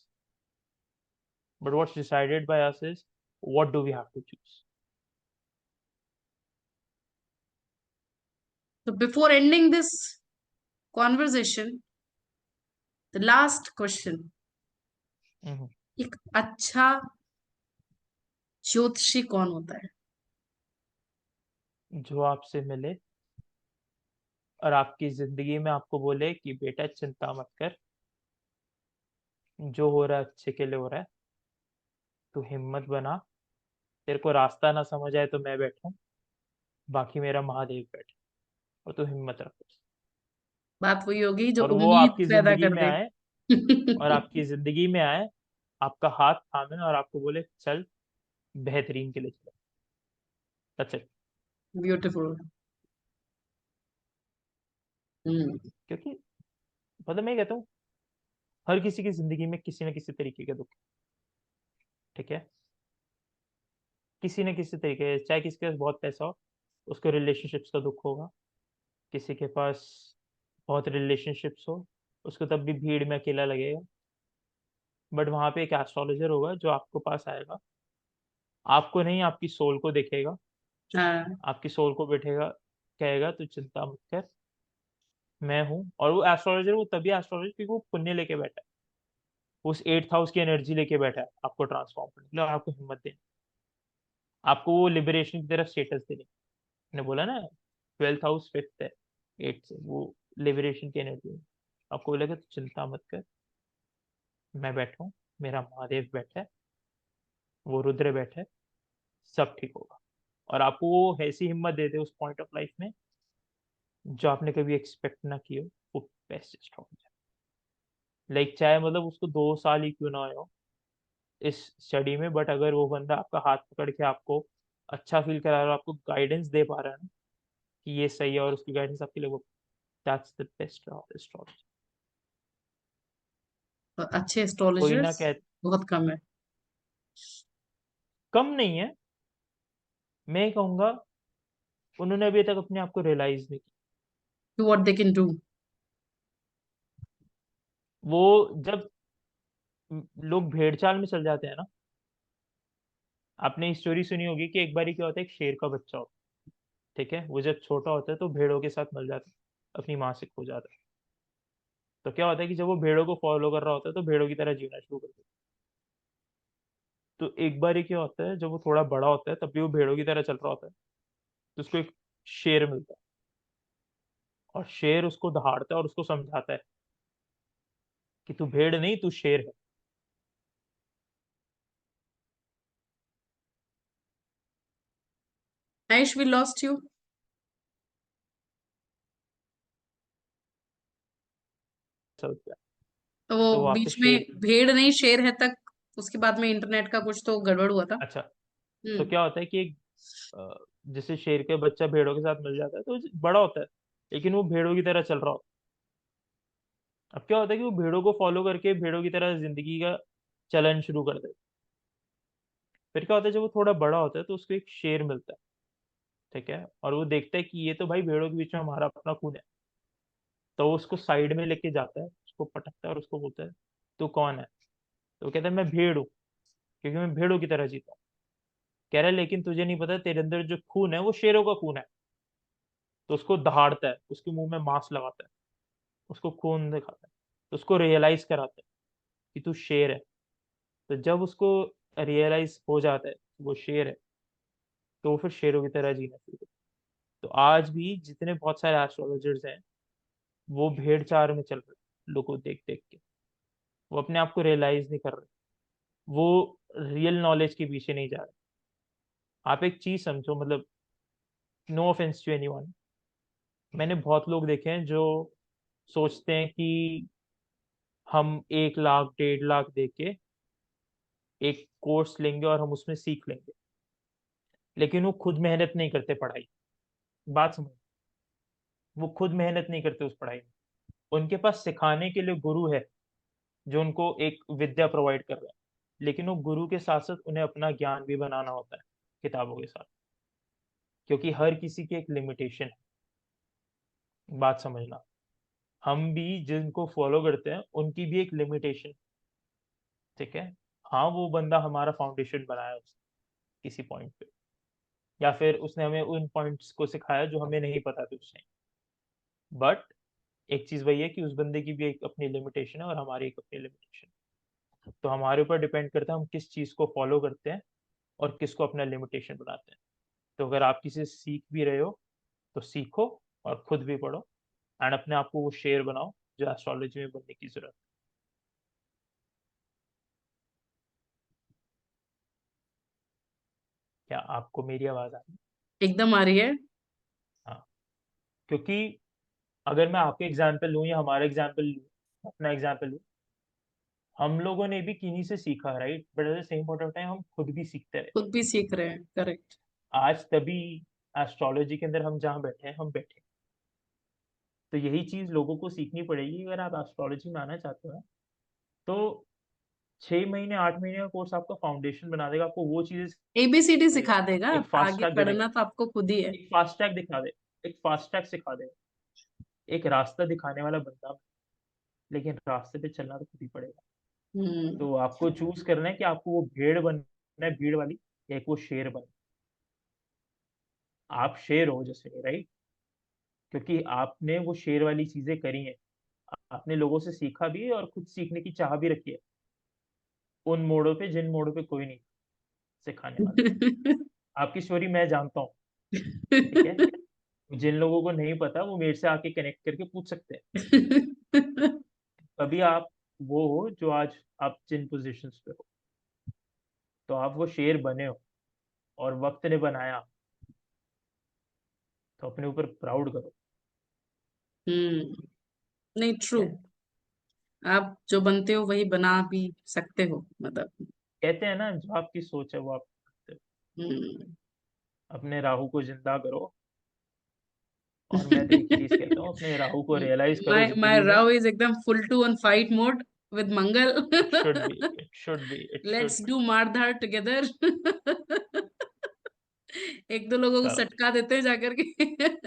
But what's decided by us is what do we have to choose. तो before ending this conversation, the last question, hmm. एक अच्छा ज्योतिषी कौन होता है? जो आपसे मिले और आपकी जिंदगी में आपको बोले कि बेटा चिंता मत कर, जो हो रहा है अच्छे के लिए हो रहा है, तू हिम्मत बना, तेरे को रास्ता ना समझ आए तो मैं बैठा हूँ, बाकी मेरा महादेव बैठा, और तू हिम्मत रख। बात वही होगी जो और वो उम्मीद आपकी पैदा जिंदगी कर में दे। आए, और आपकी जिंदगी में आए, आपका हाथ थामे और आपको बोले चल, बेहतरीन के लिए चले। That's it. ब्यूटीफुल। हम्म। क्योंकि मतलब मैं कहता हूँ, हर किसी की जिंदगी में किसी न किसी तरीके के दुख है, ठीक है, किसी न किसी तरीके, चाहे किसी के पास बहुत पैसा हो, उसको रिलेशनशिप्स का दुख होगा, किसी के पास बहुत रिलेशनशिप्स हो, उसको तब भी भीड़ में अकेला लगेगा। बट वहां पे एक एस्ट्रोलॉजर होगा जो आपको पास आएगा, आपको नहीं आपकी सोल को देखेगा, हाँ। आपकी सोल को बैठेगा, कहेगा तू चिंता मत कर, मैं हूँ। और वो एस्ट्रोलॉजर, वो तभी एस्ट्रोलॉजर क्योंकि वो पुण्य लेके बैठा है, उस 8th हाउस की एनर्जी लेके बैठा है आपको ट्रांसफॉर्म करने के लिए और आपको हिम्मत देने, आपको वो लिबरेशन की तरफ स्टेटस देने। मैंने बोला ना 12th हाउस 5th है, 8 से वो लिबरेशन की एनर्जी। आपको बोलेगा तो चिंता मत कर, मैं बैठा हूँ, मेरा महादेव बैठा है, वो रुद्र बैठा है, सब ठीक होगा। और आपको वो ऐसी हिम्मत दे दे उस पॉइंट ऑफ लाइफ में जो आपने कभी एक्सपेक्ट ना की हो, वो बेस्ट एस्ट्रोलॉजर। लाइक चाहे मतलब उसको 2 साल ही क्यों ना हुए हो इस स्टडी में, बट अगर वो बंदा आपका हाथ पकड़ के आपको अच्छा फील करा रहा है, आपको गाइडेंस दे पा रहा है ना कि ये सही है, और उसकी गाइडेंस आपके लिए वो, दैट्स द बेस्ट एस्ट्रोलॉजी। और अच्छे कोई एस्ट्रोलॉजर्स ना कह, बहुत कम है। कम नहीं है, मैं कहूंगा उन्होंने अभी तक अपने आप को रियलाइज नहीं किया। To what they can do. वो जब लोग भेड़ चाल में चल जाते हैं ना, आपने स्टोरी सुनी होगी कि एक बार क्या होता है, एक शेर का बच्चा होता है, ठीक है, वो जब छोटा होता है तो भेड़ों के साथ मिल जाता है, अपनी माँ से खो जाता है। तो क्या होता है कि जब वो भेड़ों को फॉलो कर रहा होता है तो भेड़ों की तरह जीना शुरू कर देता है। तो एक बार क्या होता है, जब वो थोड़ा बड़ा होता है तब भी वो भेड़ों की तरह चल रहा होता है, तो उसको एक शेर मिलता है, और शेर उसको दहाड़ता है और उसको समझाता है कि तू भेड़ नहीं, तू शेर है। Ayush we lost you. ऐसा होता है। तो वो तो वो आपसे बीच में शेर, भेड़ नहीं शेर है तक, उसके बाद में इंटरनेट का कुछ तो गड़बड़ हुआ था। अच्छा, तो हम्म। क्या होता है कि एक जैसे शेर के बच्चा भेड़ों के साथ मिल जाता है तो बड़ा होता है, लेकिन वो भेड़ों की तरह चल रहा होता है। अब क्या होता है कि वो भेड़ों को फॉलो करके भेड़ों की तरह जिंदगी का चलन शुरू कर देता है। फिर क्या होता है, जब वो थोड़ा बड़ा होता है तो उसको एक शेर मिलता है, ठीक है, और वो देखता है कि ये तो भाई भेड़ों के बीच में हमारा अपना खून है। तो वो उसको साइड में लेके जाता है, उसको पटकता है और उसको बोलता है तू कौन है। तो वो कहता है मैं भेड़ हूँ, क्योंकि मैं भेड़ों की तरह जीता हूँ। कह रहा है लेकिन तुझे नहीं पता तेरे अंदर जो खून है वो शेरों का खून है। तो उसको दहाड़ता है, उसके मुंह में मांस लगाता है, उसको खून दिखाता है, तो उसको रियलाइज कराता है कि तू शेर है। तो जब उसको रियलाइज हो जाता है कि वो शेर है, तो वो फिर शेरों की तरह जीना शुरू करता है। तो आज भी जितने बहुत सारे एस्ट्रोलॉजर्स हैं, वो भेड़ चाल में चल रहे हैं लोगों को देख देख के, वो अपने आप को रियलाइज नहीं कर रहे, वो रियल नॉलेज के पीछे नहीं जा रहे। आप एक चीज समझो, मतलब नो ऑफेंस टू एनीवन, मैंने बहुत लोग देखे हैं जो सोचते हैं कि हम 1 लाख 1.5 लाख दे के एक कोर्स लेंगे और हम उसमें सीख लेंगे, लेकिन वो खुद मेहनत नहीं करते पढ़ाई। बात समझ, वो खुद मेहनत नहीं करते उस पढ़ाई में। उनके पास सिखाने के लिए गुरु है जो उनको एक विद्या प्रोवाइड कर रहा है, लेकिन वो गुरु के साथ साथ उन्हें अपना ज्ञान भी बनाना होता है किताबों के साथ, क्योंकि हर किसी की एक लिमिटेशन है। बात समझना, हम भी जिनको फॉलो करते हैं उनकी भी एक लिमिटेशन, ठीक है। हाँ, वो बंदा हमारा फाउंडेशन बनाया उसने किसी पॉइंट पे, या फिर उसने हमें उन पॉइंट्स को सिखाया जो हमें नहीं पता थे उसने। बट एक चीज वही है कि उस बंदे की भी एक अपनी लिमिटेशन है और हमारी एक अपनी लिमिटेशन। तो हमारे ऊपर डिपेंड करता है हम किस चीज को फॉलो करते हैं और किसको अपना लिमिटेशन बनाते हैं। तो अगर आप किसी से सीख भी रहे हो तो सीखो और खुद भी पढ़ो, एंड अपने आप को वो शेर बनाओ जो एस्ट्रोलॉजी में बनने की जरूरत है। क्या आपको मेरी आवाज आ रही है? एकदम आ रही है। हाँ, क्योंकि अगर मैं आपके एग्जाम्पल लूँ या हमारा एग्जाम्पल लूँ, अपना एग्जाम्पल लूँ, हम लोगों ने भी किन्हीं से सीखा, right, but at the same point of time हम खुद भी सीखते रहे। खुद भी सीख रहे हैं, करेक्ट। आज तभी एस्ट्रोलॉजी के अंदर हम जहाँ बैठे हैं, हम बैठे हैं। तो यही चीज लोगों को सीखनी पड़ेगी अगर आप एस्ट्रोलॉजी में आना चाहते हो ना। तो 6 महीने 8 महीने का कोर्स आपका फाउंडेशन बना देगा, आपको वो चीजें एबीसीडी देगा, सिखा देगा, एक फास्ट आगे ट्रैक दे देगा, पढ़ना तो आपको खुद ही है। एक फास्ट ट्रैक दिखा दे, एक फास्ट ट्रैक सिखा दे, एक रास्ता दिखाने वाला बंदा। लेकिन रास्ते पे चलना तो खुद ही पड़ेगा। हम्म। तो आपको चूज करना है कि आपको वो भेड़ बनना है, भीड़ वाली, या एक वो शेर बनना आप शेर हो जैसे, राइट? क्योंकि आपने वो शेर वाली चीजें करी हैं, आपने लोगों से सीखा भी है और खुद सीखने की चाह भी रखी है, उन मोड़ों पे जिन मोड़ों पे कोई नहीं सिखाने वाला। आपकी स्टोरी मैं जानता हूँ, ठीक है? जिन लोगों को नहीं पता वो मेरे से आके कनेक्ट करके पूछ सकते हैं। तभी आप वो हो जो आज आप जिन पोजीशंस पे हो, तो आप वो शेर बने हो और वक्त ने बनाया, तो अपने ऊपर प्राउड करो। नहीं, ठीक ट्रू। है? आप जो बनते हो वही बना भी सकते हो, मतलब। कहते हैं ना, जो आपकी सोच है वो आप करते हो। हम्म। अपने राहु को जिंदा करो, और मैं तो एक ही चीज कहता हूँ, अपने राहु को रियलाइज करो माय जिंदगी में। राव इज एकदम full to on fight mode with Mangal. It should be, it should be, it should let's be. Do मारधाड़ टुगेदर। एक दो लोगों को चलो। सटका देते हैं जाकर के। नहीं,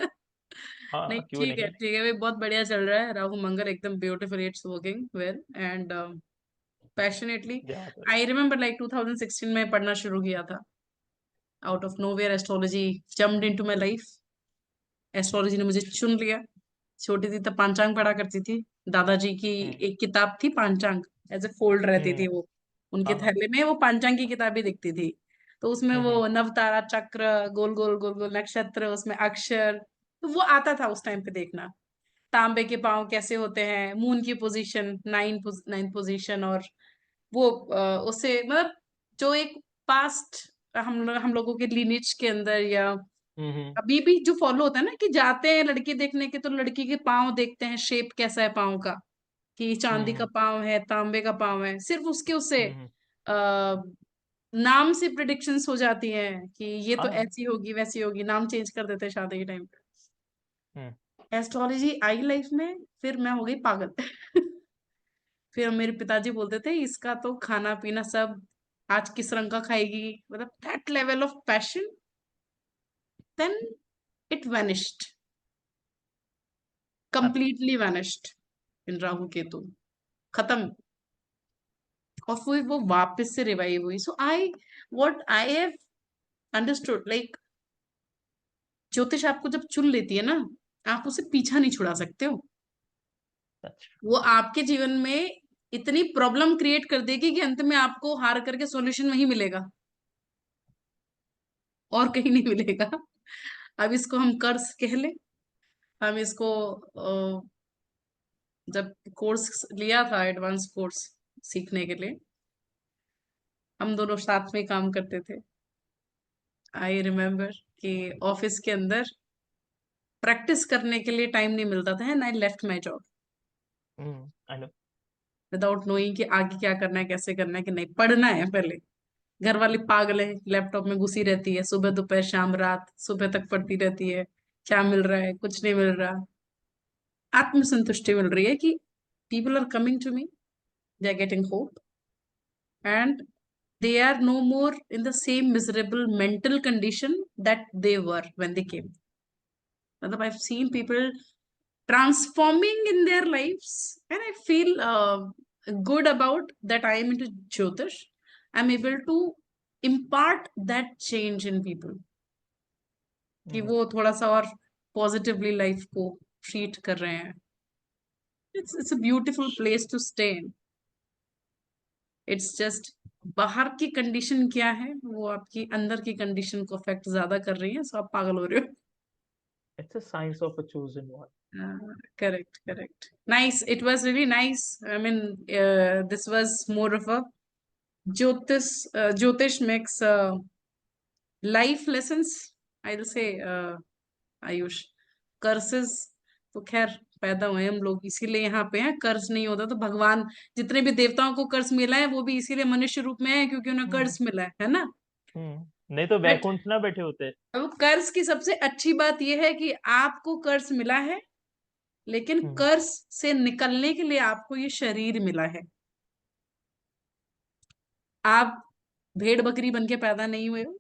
हाँ, क्यों ठीक है, नहीं। ठीक है भाई, बहुत बढ़िया चल रहा है। राहु मंगल एकदम beautiful, it's working well and passionately. यहाँ पर। आई रिमेम्बर लाइक 2016 में पढ़ना शुरू किया था। Out of nowhere astrology jumped into my life. Astrology ने मुझे चुन लिया। छोटी थी तब पांचांग पढ़ा करती थी। दादाजी की हम्म। एक किताब थी पांचांग, एज ए फोल्ड रहती हम्म। थी वो। उनके हाँ, हाँ। थैले में वो पांचांग की किताबें दिखती थी। तो उसमें वो हम्म। नवतारा चक्र, गोल गोल गोल गोल नक्षत्र, उसमें अक्षर, तो वो आता था उस टाइम पे देखना। तांबे के पाँव कैसे होते हैं, मून की पोजीशन, नाइन पोजीशन, और वो उससे मतलब जो एक पास्ट हम लोगों के लिनिज के अंदर, या हम्म। अभी भी जो फॉलो होता है ना, कि जाते हैं लड़की देखने के तो लड़की के पाँव देखते हैं, शेप कैसा है पाँव का, कि चांदी का हम्म। पाँव है, तांबे का पाँव है, सिर्फ उसके उससे हम्म। आ, नाम से प्रिडिक्शंस हो जाती हैं कि ये तो हाँ। ऐसी होगी वैसी होगी, नाम चेंज कर देते हैं शादी के टाइम पे। हम्म। एस्ट्रोलॉजी आई लाइफ में, फिर मैं हो गई पागल। फिर मेरे पिताजी बोलते थे इसका तो खाना पीना सब, आज किस रंग का खाएगी, मतलब that level of passion. Then it vanished, completely vanished in Rahu Ketu, खत्म। और फिर वो वापस से रिवाइव हुई। So I, what I have understood, like ज्योतिष आपको जब चुन लेती है ना, आप उसे पीछा नहीं छुड़ा सकते हो। अच्छा। वो आपके जीवन में इतनी प्रॉब्लम क्रिएट कर देगी कि अंत में आपको हार करके सॉल्यूशन वही मिलेगा, और कहीं नहीं मिलेगा। अब इसको हम कर्ज कह ले। हम इसको जब कोर्स लिया था, एडवांस कोर्स सीखने के लिए, हम दोनों साथ में काम करते थे। आई रिमेम्बर कि ऑफिस के अंदर प्रैक्टिस करने के लिए टाइम नहीं मिलता था, and I left my job I know. Without knowing कि आगे क्या करना है, कैसे करना है, कि नहीं पढ़ना है पहले। घर वाली पागल है, लैपटॉप में घुसी रहती है, सुबह दोपहर शाम रात, सुबह तक पढ़ती रहती है। क्या मिल रहा है? कुछ नहीं मिल रहा। आत्मसंतुष्टि मिल रही है कि people are coming to me, they are getting hope, and they are no more in the same miserable mental condition that they were when they came. मतलब I've seen people transforming in their lives, and I feel good about that. I am into Jyotish. I'm able to impart that change in people, कि वो थोड़ा सा और positively life को treat कर रहे हैं। It's a beautiful place to stay in. It's just बाहर की कंडीशन क्या है, वो आपकी अंदर की कंडीशन को अफेक्ट ज्यादा कर रही है, सो आप पागल हो रहे it's a science of a chosen one. हो। Correct, correct, nice, it was really nice. I mean, this was more of a ज्योतिष, ज्योतिष makes life lessons, I will say. Ayush, curses तो खैर पैदा हुए हम लोग इसीलिए यहाँ पे हैं। कर्ज नहीं होता तो भगवान, जितने भी देवताओं को कर्ज मिला है वो भी इसीलिए मनुष्य रूप में है क्योंकि उन्हें हम्म। कर्ज मिला है ना। नहीं तो बट वैकुंठ ना बैठे होते। अब कर्ज की सबसे अच्छी बात यह है कि आपको कर्ज मिला है, लेकिन हम्म। कर्ज से निकलने के लिए आपको ये शरीर मिला है। आप भेड़ बकरी बन के पैदा नहीं हुए हो,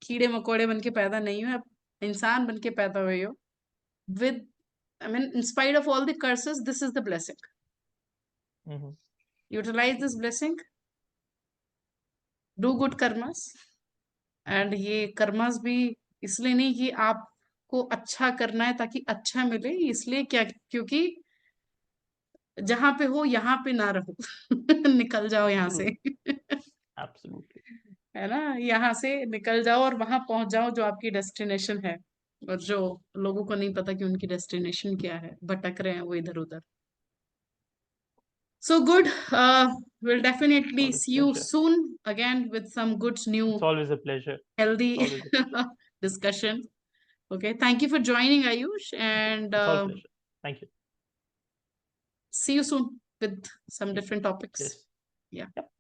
कीड़े मकोड़े बन के पैदा नहीं हुए, आप इंसान बन के पैदा हुए हो। With, I mean, in spite of all the curses, this is the blessing. Hmm. Utilise this blessing, do good karmas, and ये कर्मास भी इसलिए नहीं कि आपको अच्छा करना है ताकि अच्छा मिले, इसलिए क्या, क्योंकि जहां पे हो यहाँ पे ना रहो। निकल जाओ यहाँ ट्रू। से। एब्सोल्युटली। है ना, यहाँ से निकल जाओ और वहां पहुंच जाओ जो आपकी डेस्टिनेशन है। और जो लोगों को नहीं पता कि उनकी डेस्टिनेशन क्या है, भटक रहे हैं वो इधर उधर। So good. We'll definitely always see you pleasure. soon again with some good it's new always a pleasure. It's healthy always a pleasure. discussion. Okay, thank you for joining, Ayush, and it's all pleasure. Thank you. see you soon with some ठीक है। different topics. Cheers. Yeah.